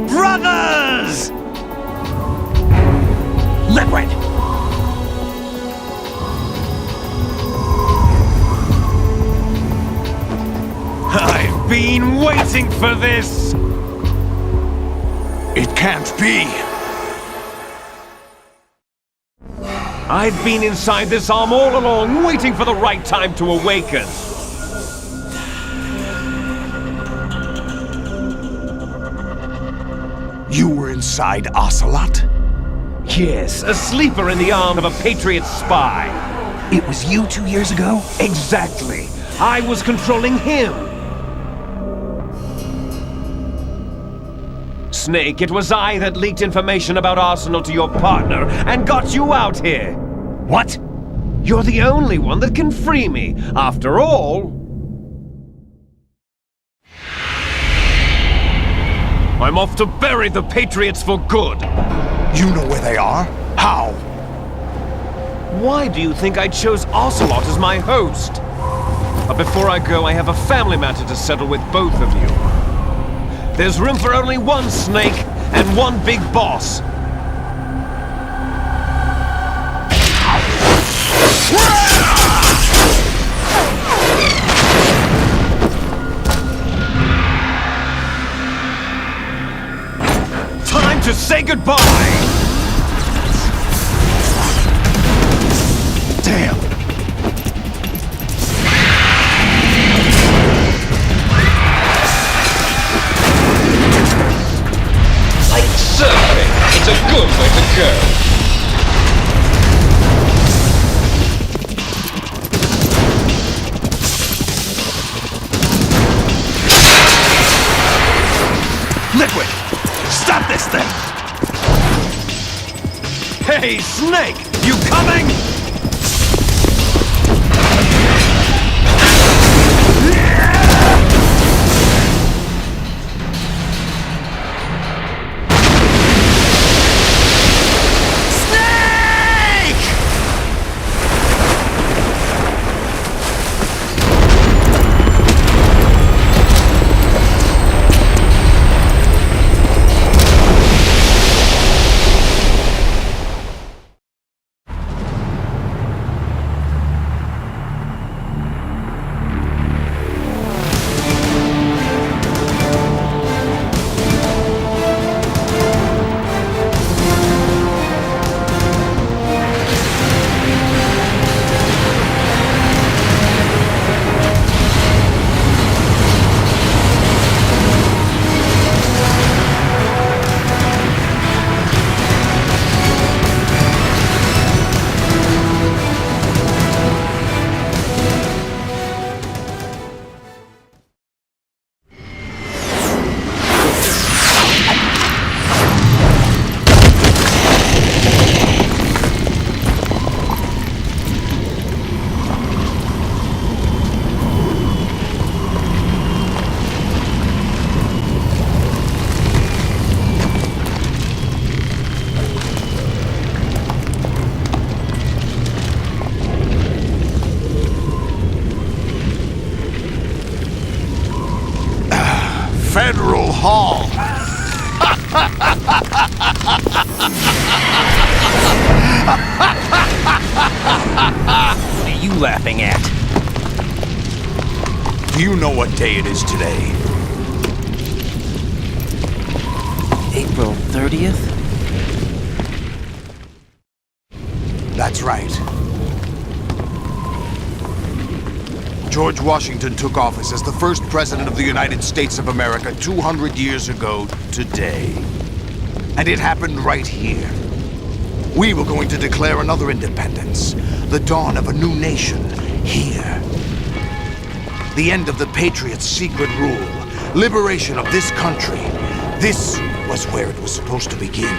Brothers! Liquid! I've been waiting for this! It can't be! I've been inside this arm all along, waiting for the right time to awaken. inside Ocelot? Yes, a sleeper in the arm of a Patriot spy. It was you 2 years ago? Exactly. I was controlling him. Snake, it was I that leaked information about Arsenal to your partner and got you out here. What? You're the only one that can free me. After all, I'm off to bury the Patriots for good. You know where they are? How? Why do you think I chose Ocelot as my host? But before I go, I have a family matter to settle with both of you. There's room for only one Snake and one big boss. Time to say goodbye! Damn! Like surfing, it's a good way to go. Liquid! Stop this thing! Hey, Snake! You coming? Federal Hall. What are you laughing at? Do you know what day it is today? April 30th? That's right. George Washington took office as the first president of the United States of America 200 years ago today. And it happened right here. We were going to declare another independence, the dawn of a new nation, here. The end of the Patriots' secret rule, liberation of this country. This was where it was supposed to begin.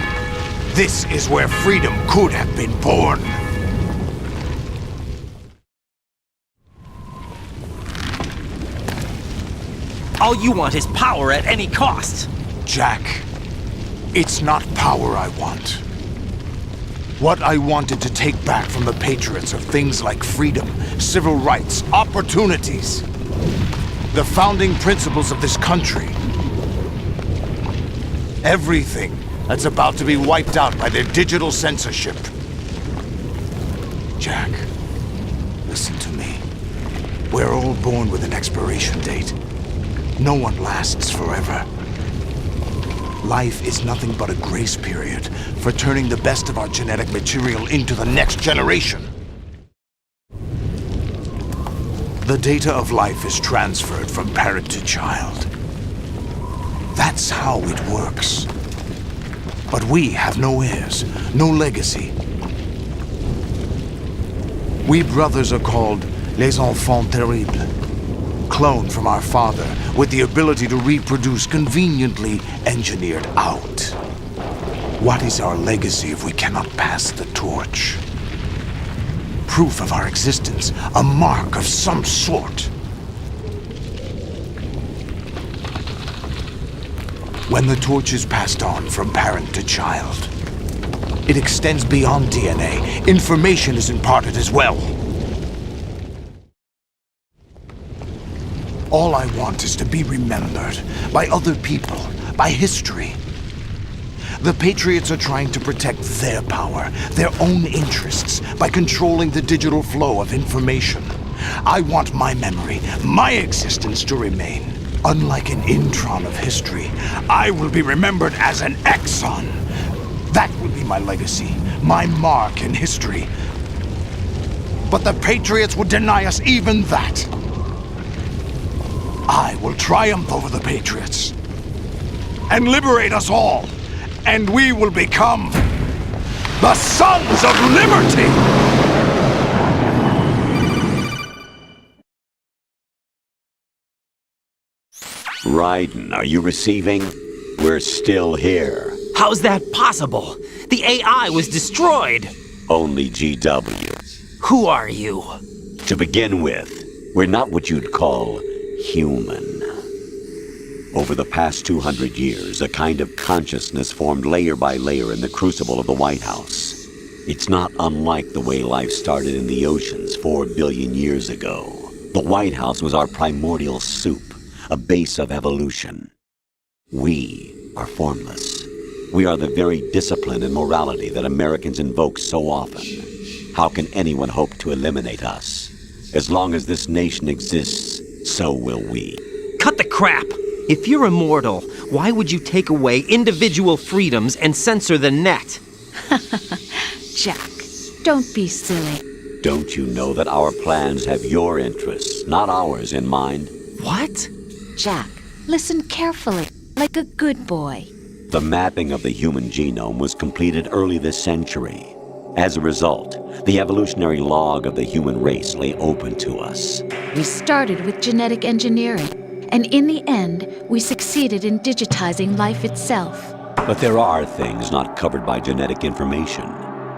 This is where freedom could have been born. All you want is power at any cost. Jack, it's not power I want. What I wanted to take back from the Patriots are things like freedom, civil rights, opportunities. The founding principles of this country. Everything that's about to be wiped out by their digital censorship. Jack, listen to me. We're all born with an expiration date. No one lasts forever. Life is nothing but a grace period for turning the best of our genetic material into the next generation. The data of life is transferred from parent to child. That's how it works. But we have no heirs, no legacy. We brothers are called les enfants terribles, cloned from our father with the ability to reproduce conveniently engineered out. What is our legacy if we cannot pass the torch? Proof of our existence, a mark of some sort. When the torch is passed on from parent to child, it extends beyond DNA. Information is imparted as well. All I want is to be remembered by other people, by history. The Patriots are trying to protect their power, their own interests, by controlling the digital flow of information. I want my memory, my existence to remain. Unlike an intron of history, I will be remembered as an exon. That will be my legacy, my mark in history. But the Patriots would deny us even that. I will triumph over the Patriots and liberate us all, and we will become the Sons of Liberty! Raiden, are you receiving? We're still here. How's that possible? The AI was destroyed! Only GW. Who are you? To begin with, we're not what you'd call human. Over the past 200 years, a kind of consciousness formed layer by layer in the crucible of the White House. It's not unlike the way life started in the oceans 4 billion years ago. The White House was our primordial soup, a base of evolution. We are formless. We are the very discipline and morality that Americans invoke so often. How can anyone hope to eliminate us? As long as this nation exists, so will we. Cut the crap! If you're immortal, why would you take away individual freedoms and censor the net? Jack, don't be silly. Don't you know that our plans have your interests, not ours, in mind? What? Jack, listen carefully, like a good boy. The mapping of the human genome was completed early this century. As a result, the evolutionary log of the human race lay open to us. We started with genetic engineering, and in the end, we succeeded in digitizing life itself. But there are things not covered by genetic information.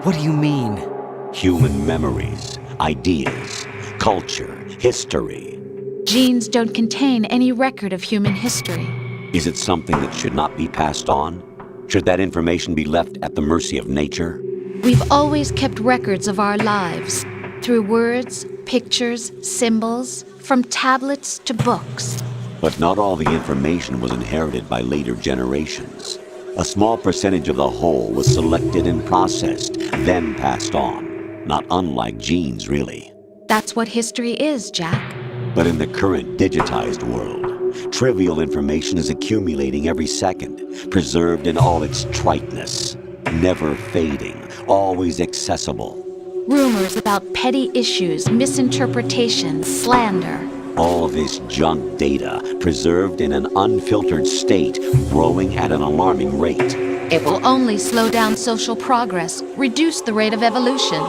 What do you mean? Human memories, ideas, culture, history. Genes don't contain any record of human history. Is it something that should not be passed on? Should that information be left at the mercy of nature? We've always kept records of our lives, through words, pictures, symbols, from tablets to books. But not all the information was inherited by later generations. A small percentage of the whole was selected and processed, then passed on. Not unlike genes, really. That's what history is, Jack. But in the current digitized world, trivial information is accumulating every second, preserved in all its triteness, never fading, always accessible. Rumors about petty issues, misinterpretations, slander. All this junk data, preserved in an unfiltered state, growing at an alarming rate. It will only slow down social progress, reduce the rate of evolution.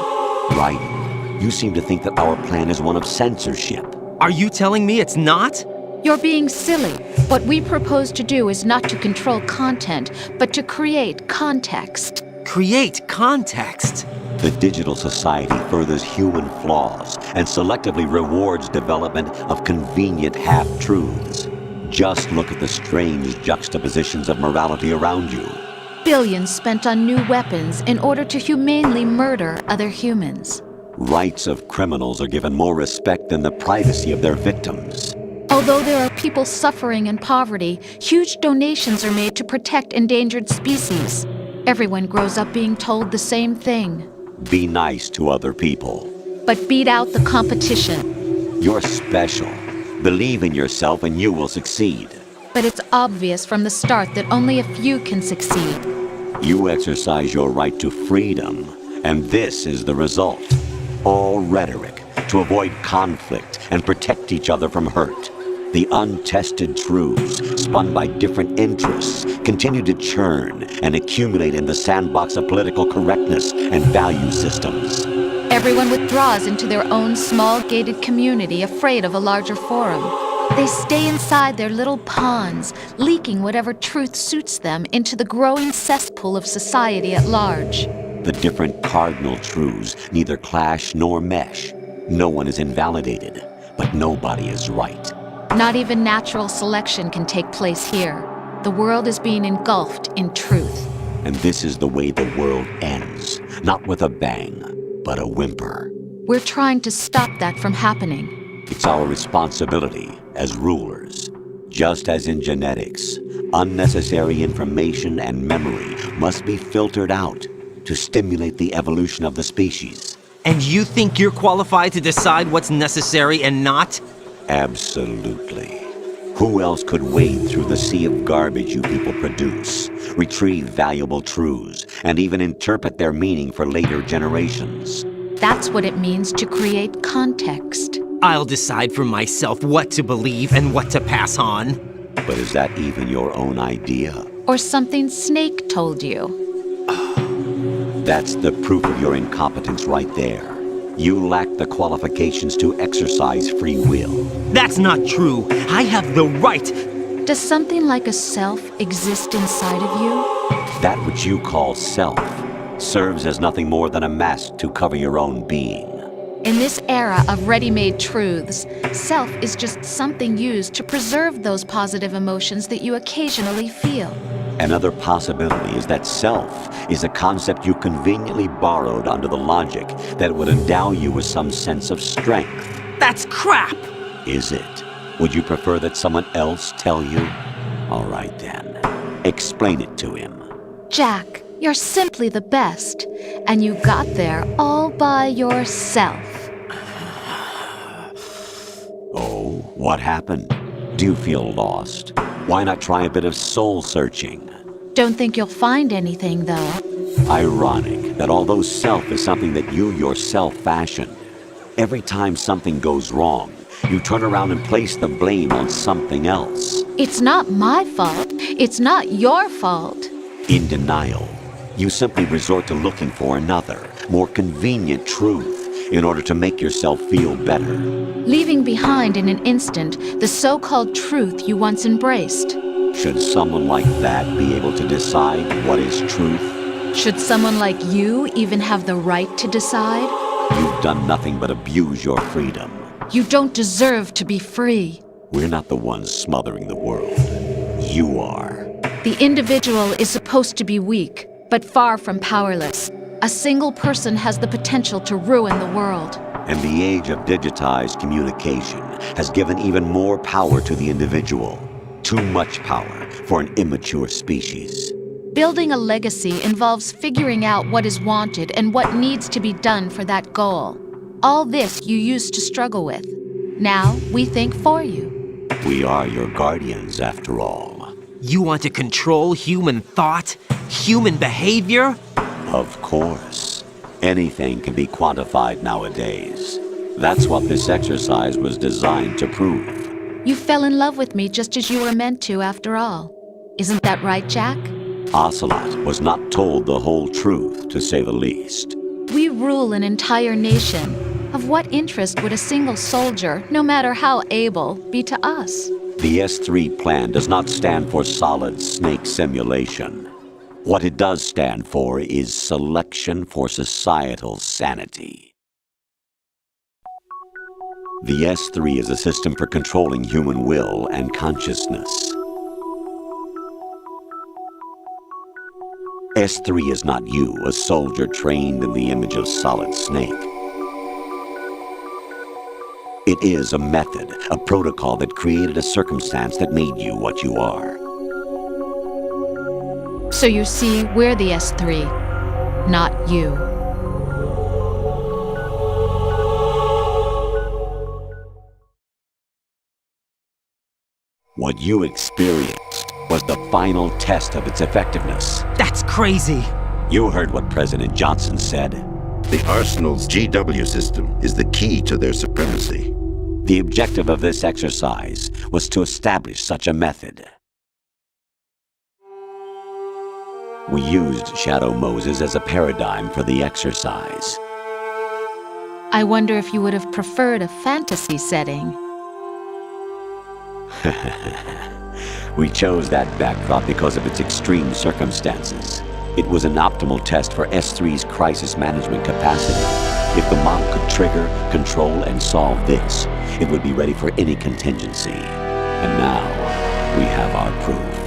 Right. You seem to think that our plan is one of censorship. Are you telling me it's not? You're being silly. What we propose to do is not to control content, but to create context. Create context? The digital society furthers human flaws and selectively rewards development of convenient half-truths. Just look at the strange juxtapositions of morality around you. Billions spent on new weapons in order to humanely murder other humans. Rights of criminals are given more respect than the privacy of their victims. Although there are people suffering in poverty, huge donations are made to protect endangered species. Everyone grows up being told the same thing. Be nice to other people. But beat out the competition. You're special. Believe in yourself and you will succeed. But it's obvious from the start that only a few can succeed. You exercise your right to freedom, and this is the result. All rhetoric to avoid conflict and protect each other from hurt. The untested truths spun by different interests continue to churn and accumulate in the sandbox of political correctness and value systems. Everyone withdraws into their own small gated community, afraid of a larger forum. They stay inside their little ponds, leaking whatever truth suits them into the growing cesspool of society at large. The different cardinal truths neither clash nor mesh. No one is invalidated, but nobody is right. Not even natural selection can take place here. The world is being engulfed in truth. And this is the way the world ends, not with a bang, but a whimper. We're trying to stop that from happening. It's our responsibility as rulers. Just as in genetics, unnecessary information and memory must be filtered out to stimulate the evolution of the species. And you think you're qualified to decide what's necessary and not? Absolutely. Who else could wade through the sea of garbage you people produce, retrieve valuable truths, and even interpret their meaning for later generations? That's what it means to create context. I'll decide for myself what to believe and what to pass on. But is that even your own idea? Or something Snake told you? That's the proof of your incompetence right there. You lack the qualifications to exercise free will. That's not true. I have the right. Does something like a self exist inside of you? That which you call self serves as nothing more than a mask to cover your own being. In this era of ready-made truths, self is just something used to preserve those positive emotions that you occasionally feel. Another possibility is that self is a concept you conveniently borrowed under the logic that would endow you with some sense of strength. That's crap! Is it? Would you prefer that someone else tell you? All right then. Explain it to him. Jack, you're simply the best, and you got there all by yourself. Oh, what happened? Do you feel lost? Why not try a bit of soul-searching? Don't think you'll find anything, though. Ironic that although self is something that you yourself fashioned, every time something goes wrong, you turn around and place the blame on something else. It's not my fault. It's not your fault. In denial, you simply resort to looking for another, more convenient truth in order to make yourself feel better. Leaving behind in an instant the so-called truth you once embraced. Should someone like that be able to decide what is truth? Should someone like you even have the right to decide? You've done nothing but abuse your freedom. You don't deserve to be free. We're not the ones smothering the world. You are. The individual is supposed to be weak, but far from powerless. A single person has the potential to ruin the world. And the age of digitized communication has given even more power to the individual. Too much power for an immature species. Building a legacy involves figuring out what is wanted and what needs to be done for that goal. All this you used to struggle with. Now we think for you. We are your guardians, after all. You want to control human thought? Human behavior? Of course. Anything can be quantified nowadays. That's what this exercise was designed to prove. You fell in love with me just as you were meant to, after all. Isn't that right, Jack? Ocelot was not told the whole truth, to say the least. We rule an entire nation. Of what interest would a single soldier, no matter how able, be to us? The S3 plan does not stand for solid snake simulation. What it does stand for is selection for societal sanity. The S3 is a system for controlling human will and consciousness. S3 is not you, a soldier trained in the image of Solid Snake. It is a method, a protocol that created a circumstance that made you what you are. So you see, we're the S3, not you. What you experienced was the final test of its effectiveness. That's crazy. You heard what President Johnson said. The Arsenal's GW system is the key to their supremacy. The objective of this exercise was to establish such a method. We used Shadow Moses as a paradigm for the exercise. I wonder if you would have preferred a fantasy setting. We chose that backdrop because of its extreme circumstances. It was an optimal test for S3's crisis management capacity. If the model could trigger, control, and solve this, it would be ready for any contingency. And now, we have our proof.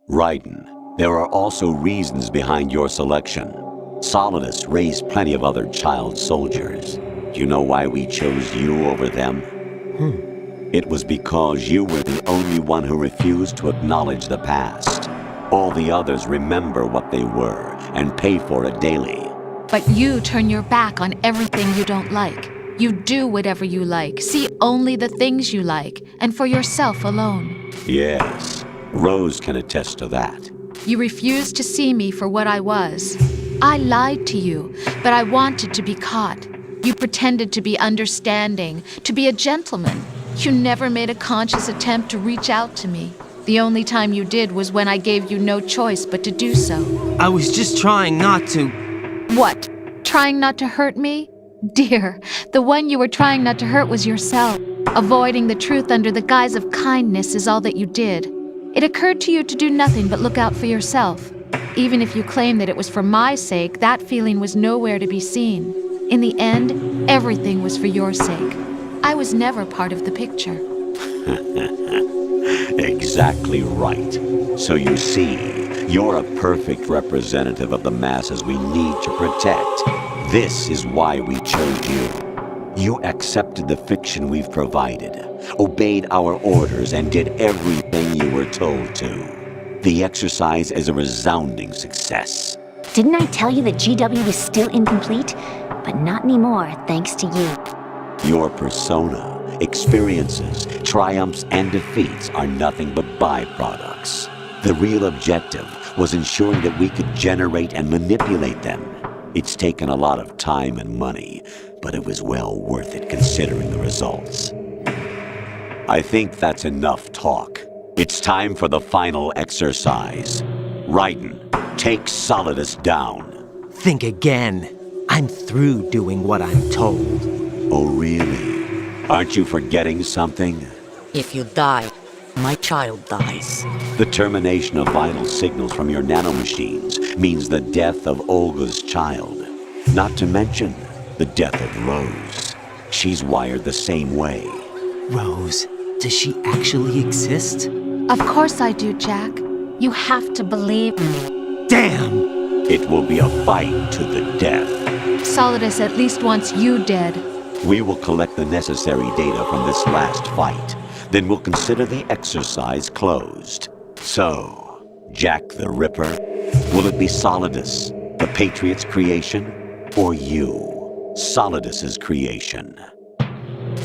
Raiden, there are also reasons behind your selection. Solidus raised plenty of other child soldiers. Do you know why we chose you over them? It was because you were the only one who refused to acknowledge the past. All the others remember what they were and pay for it daily. But you turn your back on everything you don't like. You do whatever you like, see only the things you like, and for yourself alone. Yes, Rose can attest to that. You refused to see me for what I was. I lied to you, but I wanted to be caught. You pretended to be understanding, to be a gentleman. You never made a conscious attempt to reach out to me. The only time you did was when I gave you no choice but to do so. I was just trying not to... What? Trying not to hurt me? Dear, the one you were trying not to hurt was yourself. Avoiding the truth under the guise of kindness is all that you did. It occurred to you to do nothing but look out for yourself. Even if you claim that it was for my sake, that feeling was nowhere to be seen. In the end, everything was for your sake. I was never part of the picture. Exactly right. So you see, you're a perfect representative of the masses we need to protect. This is why we chose you. You accepted the fiction we've provided, obeyed our orders, and did everything you were told to. The exercise is a resounding success. Didn't I tell you that GW is still incomplete? But not anymore, thanks to you. Your persona, experiences, triumphs, and defeats are nothing but byproducts. The real objective was ensuring that we could generate and manipulate them. It's taken a lot of time and money, but it was well worth it considering the results. I think that's enough talk. It's time for the final exercise. Raiden, take Solidus down. Think again. I'm through doing what I'm told. Oh, really? Aren't you forgetting something? If you die, my child dies. The termination of vital signals from your nanomachines means the death of Olga's child. Not to mention the death of Rose. She's wired the same way. Rose, does she actually exist? Of course I do, Jack. You have to believe me. Damn! It will be a fight to the death. Solidus at least wants you dead. We will collect the necessary data from this last fight. Then we'll consider the exercise closed. So, Jack the Ripper, will it be Solidus, the Patriot's creation, or you, Solidus's creation?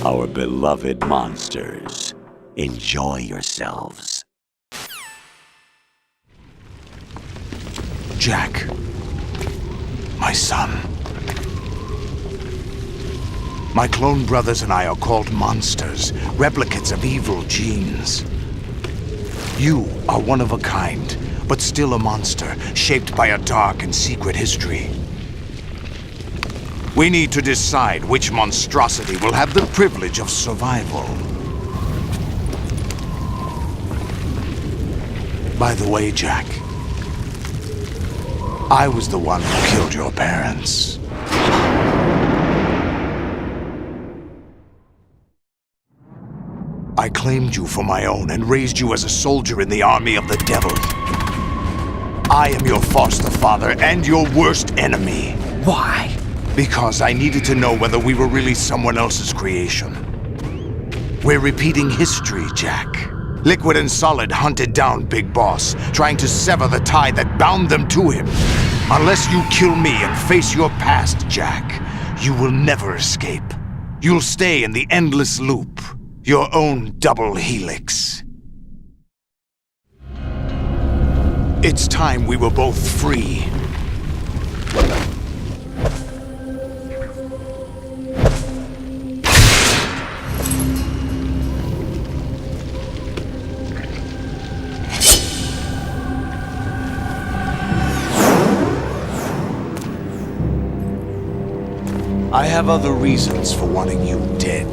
Our beloved monsters, enjoy yourselves. Jack, my son. My clone brothers and I are called monsters, replicates of evil genes. You are one of a kind, but still a monster, shaped by a dark and secret history. We need to decide which monstrosity will have the privilege of survival. By the way, Jack, I was the one who killed your parents. I claimed you for my own and raised you as a soldier in the army of the devil. I am your foster father and your worst enemy. Why? Because I needed to know whether we were really someone else's creation. We're repeating history, Jack. Liquid and Solid hunted down Big Boss, trying to sever the tie that bound them to him. Unless you kill me and face your past, Jack, you will never escape. You'll stay in the endless loop. Your own double helix. It's time we were both free. I have other reasons for wanting you dead.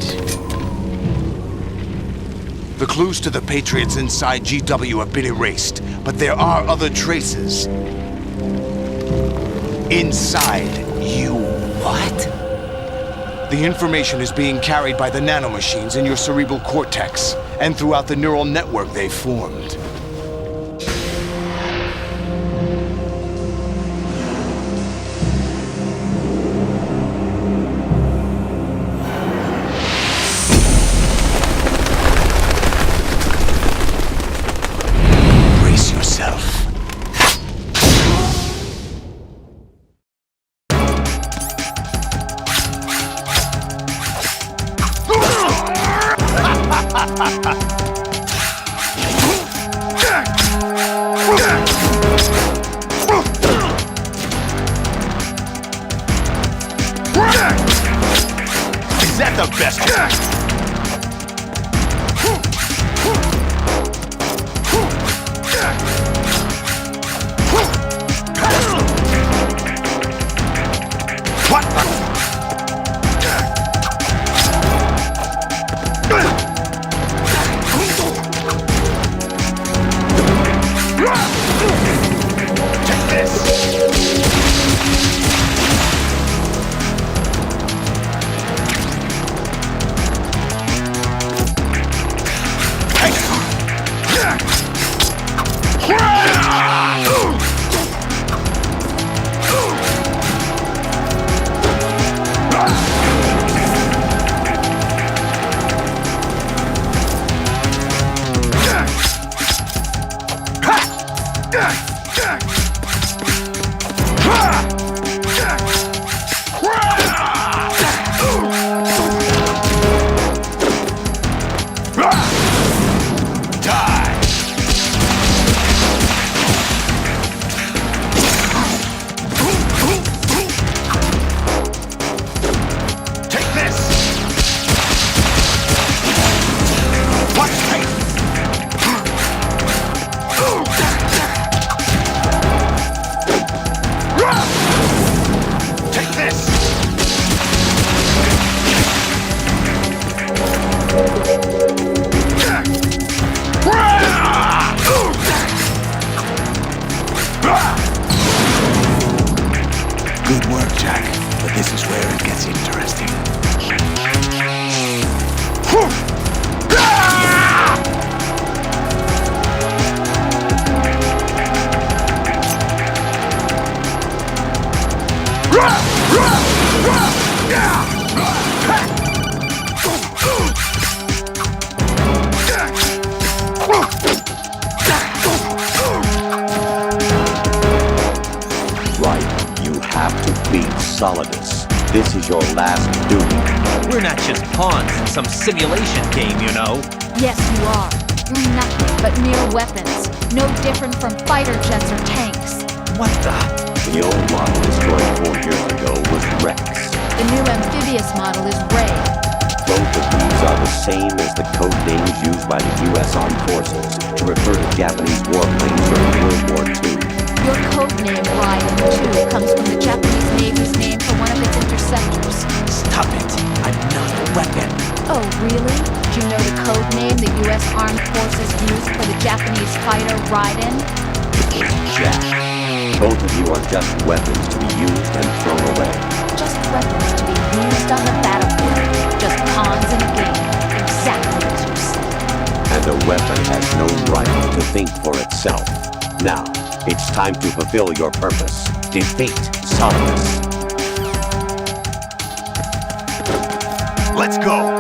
The clues to the Patriots inside GW have been erased, but there are other traces. Inside you. What? The information is being carried by the nanomachines in your cerebral cortex, and throughout the neural network they've formed. Brace yourself. Is that the best? What? Take this. Good work, Jack, but this is where it gets interesting. Solidus. This is your last duty. We're not just pawns in some simulation game, you know. Yes, you are. You're nothing but mere weapons. No different from fighter jets or tanks. What the? The old model destroyed 4 years ago was Rex. The new amphibious model is Ray. Both of these are the same as the code names used by the U.S. Armed Forces to refer to Japanese warplanes during World War II. Your code name, Ryan, too, comes from the Japanese Navy's name for one of its interceptors. Stop it! I'm not a weapon. Oh, really? Do you know the code name the U.S. Armed Forces used for the Japanese fighter Raiden? Jack. Both of you are just weapons to be used and thrown away. Just weapons to be used on the battlefield. Just pawns in a game. Exactly as you said. And a weapon has no right to think for itself. Now, it's time to fulfill your purpose. Defeat Solidus. Let's go!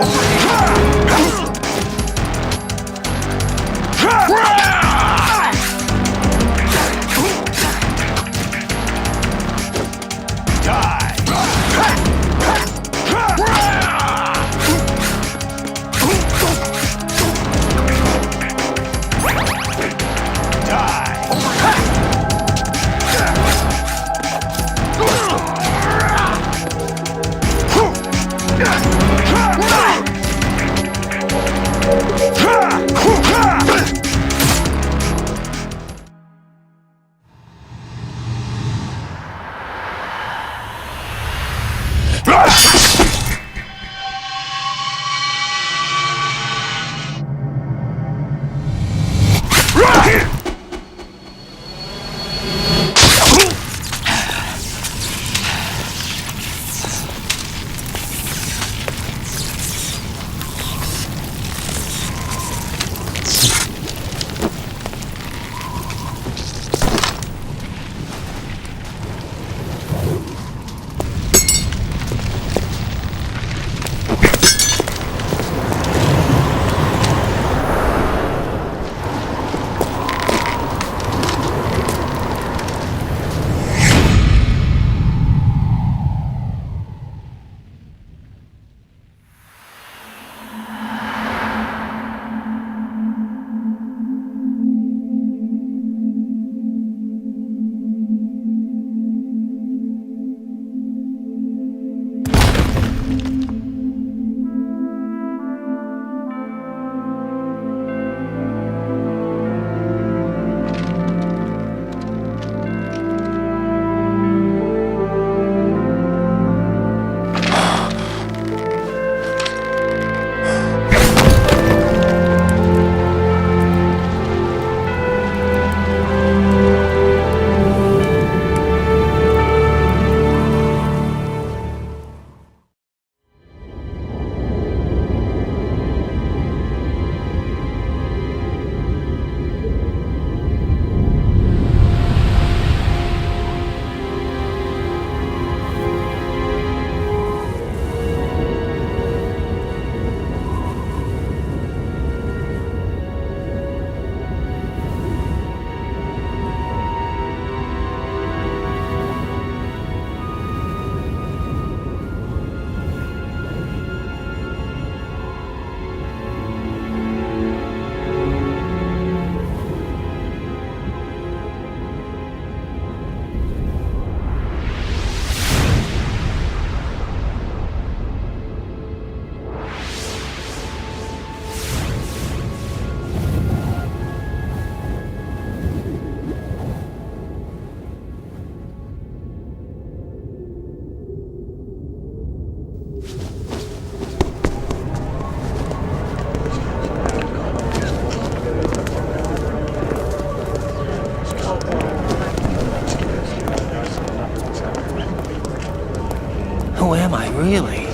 Who am I, really?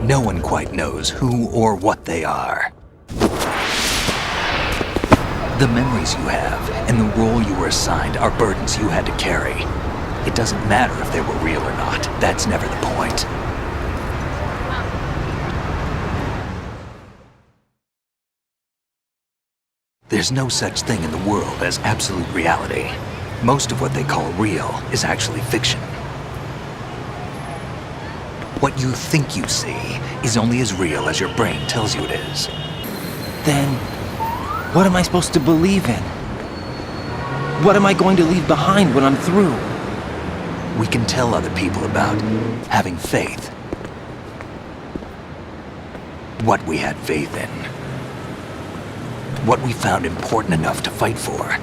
No one quite knows who or what they are. The memories you have and the role you were assigned are burdens you had to carry. It doesn't matter if they were real or not. That's never the point. There's no such thing in the world as absolute reality. Most of what they call real is actually fiction. What you think you see is only as real as your brain tells you it is. Then, what am I supposed to believe in? What am I going to leave behind when I'm through? We can tell other people about having faith. What we had faith in. What we found important enough to fight for.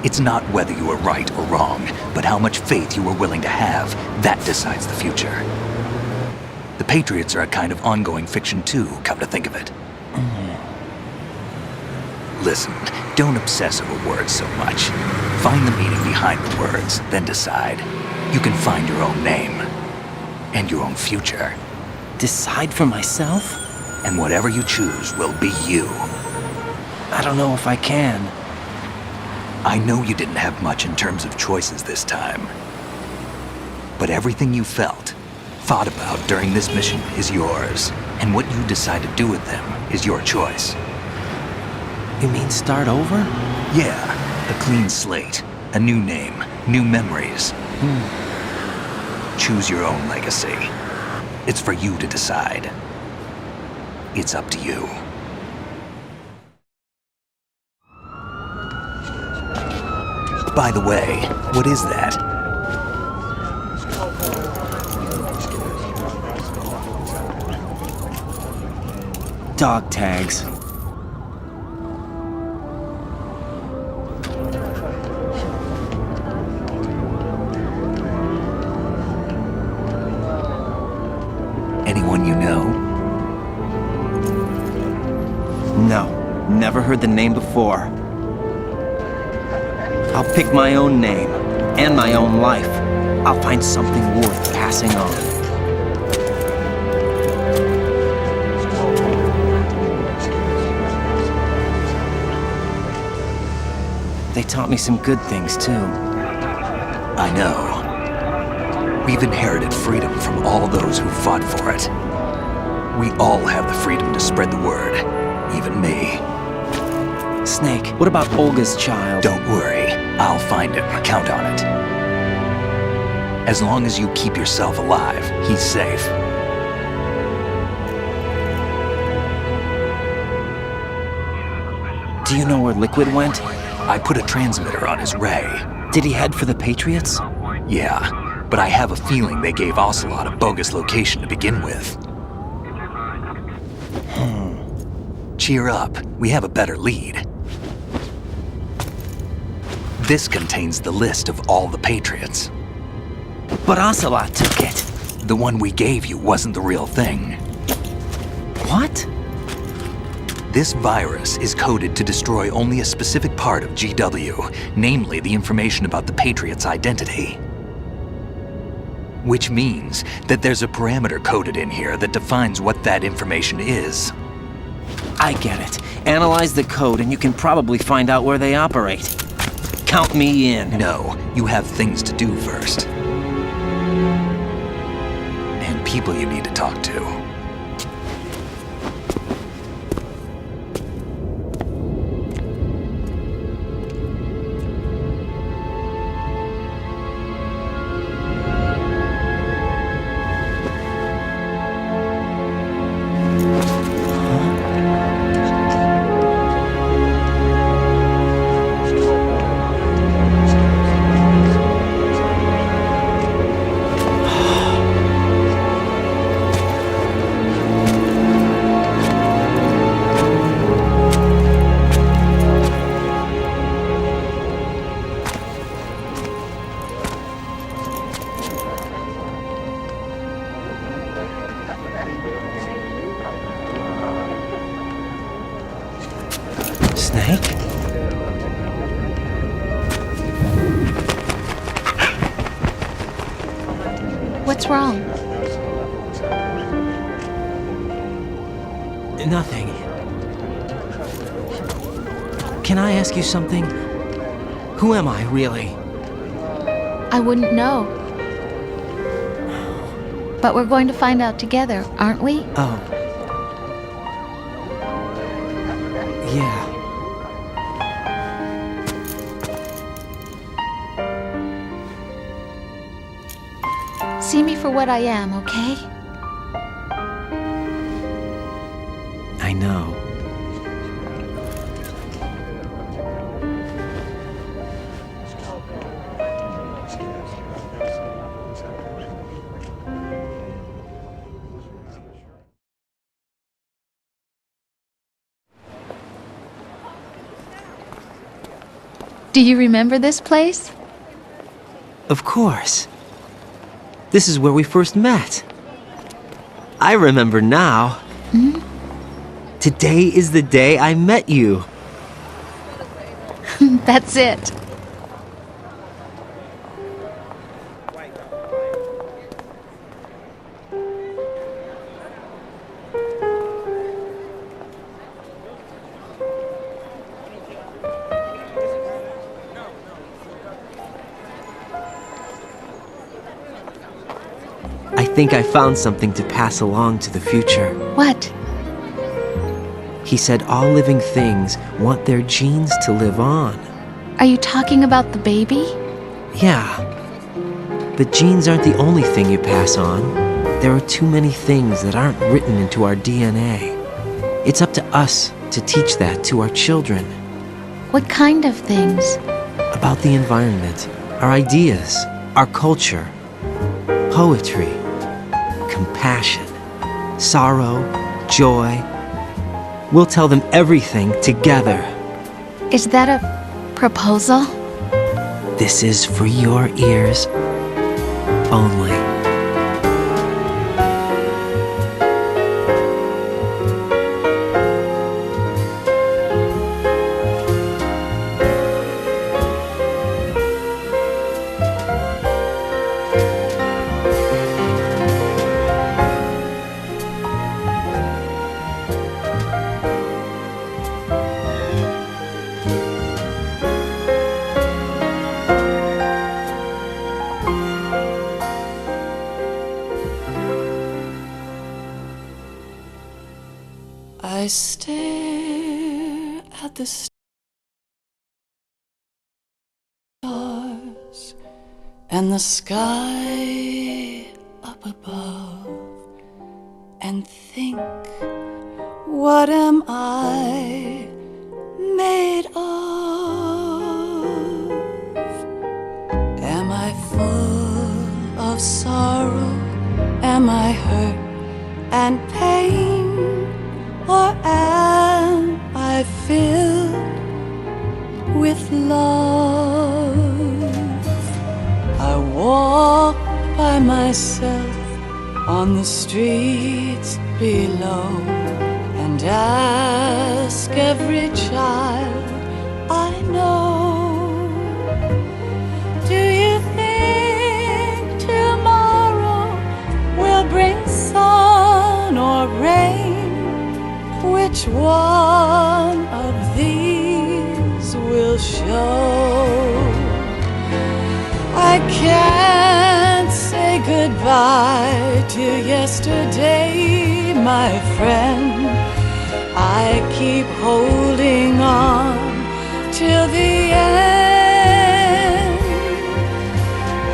It's not whether you were right or wrong, but how much faith you were willing to have. That decides the future. The Patriots are a kind of ongoing fiction too, come to think of it. Listen, don't obsess over words so much. Find the meaning behind the words, then decide. You can find your own name. And your own future. Decide for myself? And whatever you choose will be you. I don't know if I can. I know you didn't have much in terms of choices this time. But everything you felt, thought about during this mission is yours. And what you decide to do with them is your choice. You mean start over? Yeah, a clean slate, a new name, new memories. Choose your own legacy. It's for you to decide. It's up to you. By the way, what is that? Dog tags. Anyone you know? No, never heard the name before. I'll pick my own name, and my own life. I'll find something worth passing on. They taught me some good things, too. I know. We've inherited freedom from all those who fought for it. We all have the freedom to spread the word, even me. Snake, what about Olga's child? Don't worry. I'll find him. Count on it. As long as you keep yourself alive, he's safe. Do you know where Liquid went? I put a transmitter on his ray. Did he head for the Patriots? Yeah, but I have a feeling they gave Ocelot a bogus location to begin with. Cheer up. We have a better lead. This contains the list of all the Patriots. But Ocelot took it. The one we gave you wasn't the real thing. What? This virus is coded to destroy only a specific part of GW, namely the information about the Patriots' identity. Which means that there's a parameter coded in here that defines what that information is. I get it. Analyze the code and you can probably find out where they operate. Count me in. No, you have things to do first. And people you need to talk to. Snake? What's wrong? Nothing. Can I ask you something? Who am I, really? I wouldn't know. But we're going to find out together, aren't we? Oh. Yeah. See me for what I am, okay? I know. Do you remember this place? Of course. This is where we first met. I remember now. Hmm? Today is the day I met you. That's it. I think I found something to pass along to the future. What? He said all living things want their genes to live on. Are you talking about the baby? Yeah. But genes aren't the only thing you pass on. There are too many things that aren't written into our DNA. It's up to us to teach that to our children. What kind of things? About the environment, our ideas, our culture, poetry, compassion, sorrow, joy. We'll tell them everything together. Is that a proposal? This is for your ears only. I stare at the stars and the sky up above and think, what am I made of? Am I full of sorrow? Am I hurt and pain? Or am I filled with love? I walk by myself on the streets below and ask every child I know, do you think tomorrow will bring sun or rain? Which one of these will show? I can't say goodbye to yesterday, my friend. I keep holding on till the end.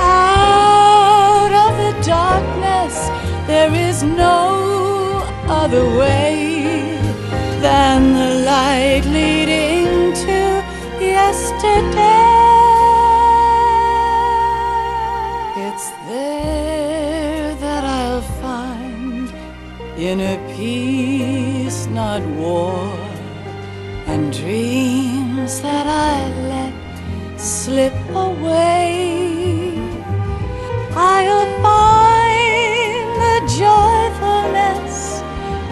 Out of the darkness, there is no other way than the light leading to yesterday. It's there that I'll find inner peace, not war, and dreams that I let slip away. I'll find the joyfulness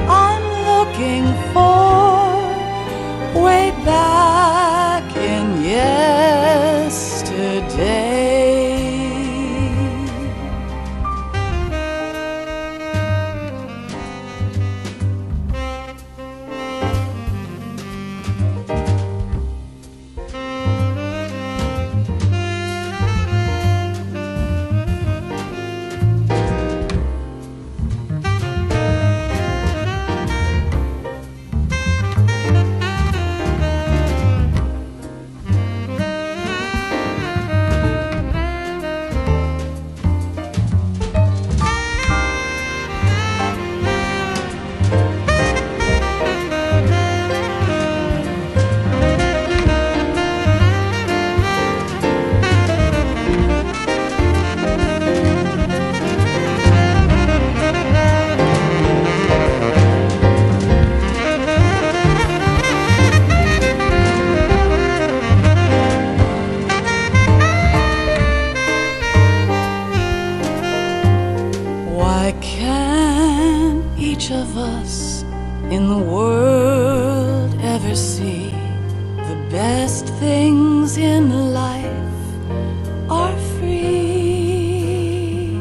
I'm looking for way back in yesterday. Why can't each of us in the world ever see the best things in life are free?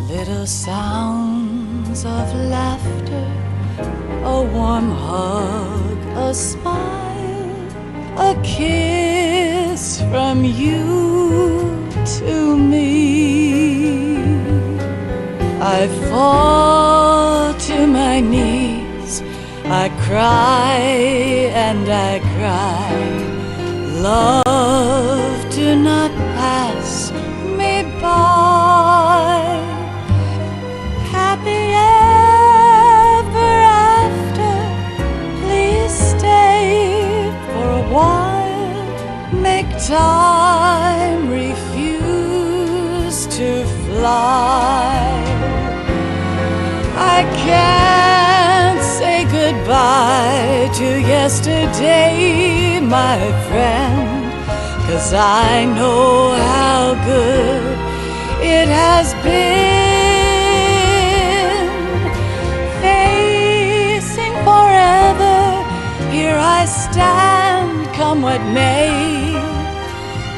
Little sounds of laughter, a warm hug, a smile, a kiss from you to me. I fall to my knees, I cry and I cry. Love, do not pass me by. Happy ever after, please stay for a while. Make time, refuse to fly. I can't say goodbye to yesterday, my friend, 'cause I know how good it has been. Facing forever, here I stand, come what may.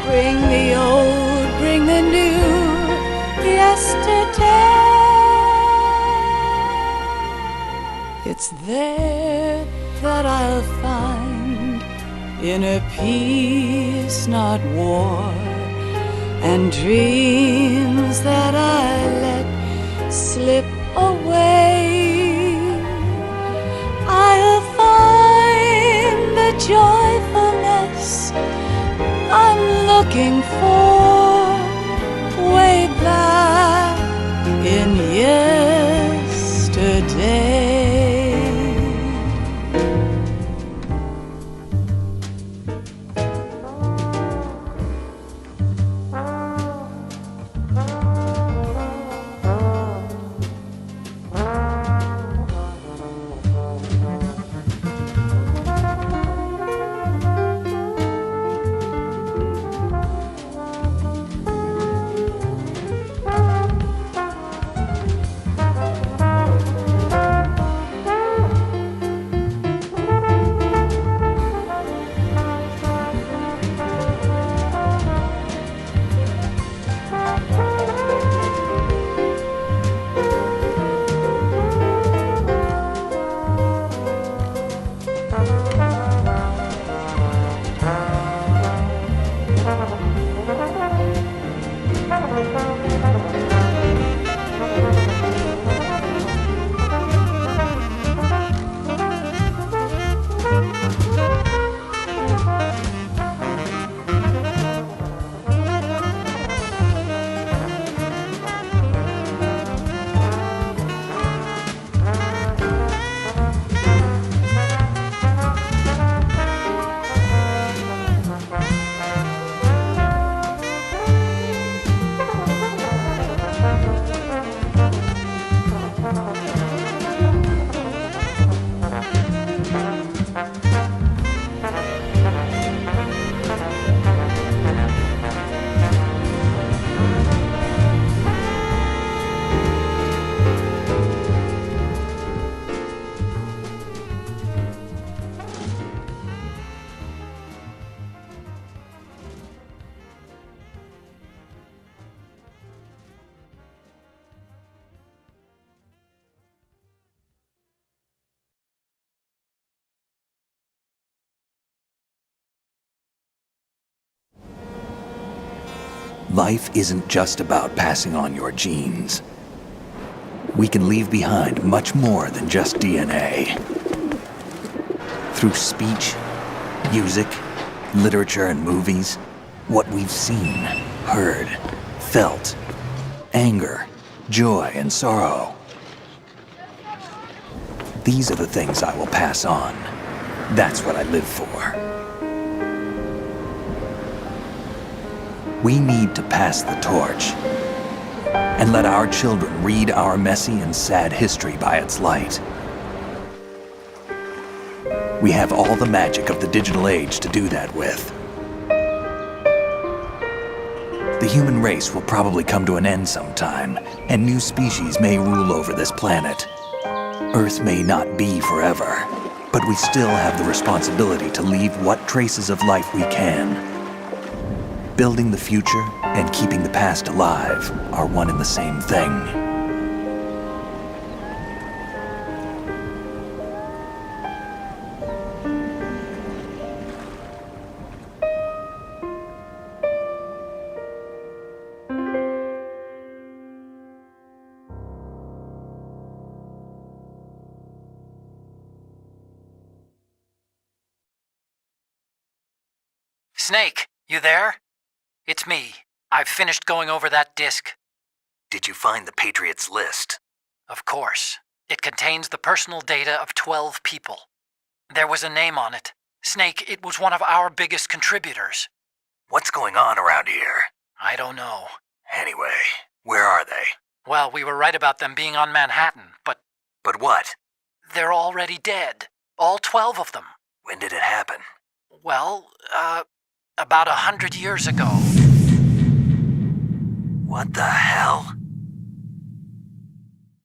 Bring the old, bring the new, yesterday. It's there that I'll find inner peace, not war, and dreams that I let slip away. I'll find the joyfulness I'm looking for way back in yesterday. Life isn't just about passing on your genes. We can leave behind much more than just DNA. Through speech, music, literature, and movies, what we've seen, heard, felt, anger, joy, and sorrow. These are the things I will pass on. That's what I live for. We need to pass the torch and let our children read our messy and sad history by its light. We have all the magic of the digital age to do that with. The human race will probably come to an end sometime, and new species may rule over this planet. Earth may not be forever, but we still have the responsibility to leave what traces of life we can. Building the future and keeping the past alive are one and the same thing. Snake, you there? It's me. I've finished going over that disk. Did you find the Patriots list? Of course. It contains the personal data of 12 people. There was a name on it. Snake, it was one of our biggest contributors. What's going on around here? I don't know. Anyway, where are they? Well, we were right about them being on Manhattan, but... But what? They're already dead. All 12 of them. When did it happen? Well, about 100 years ago. What the hell?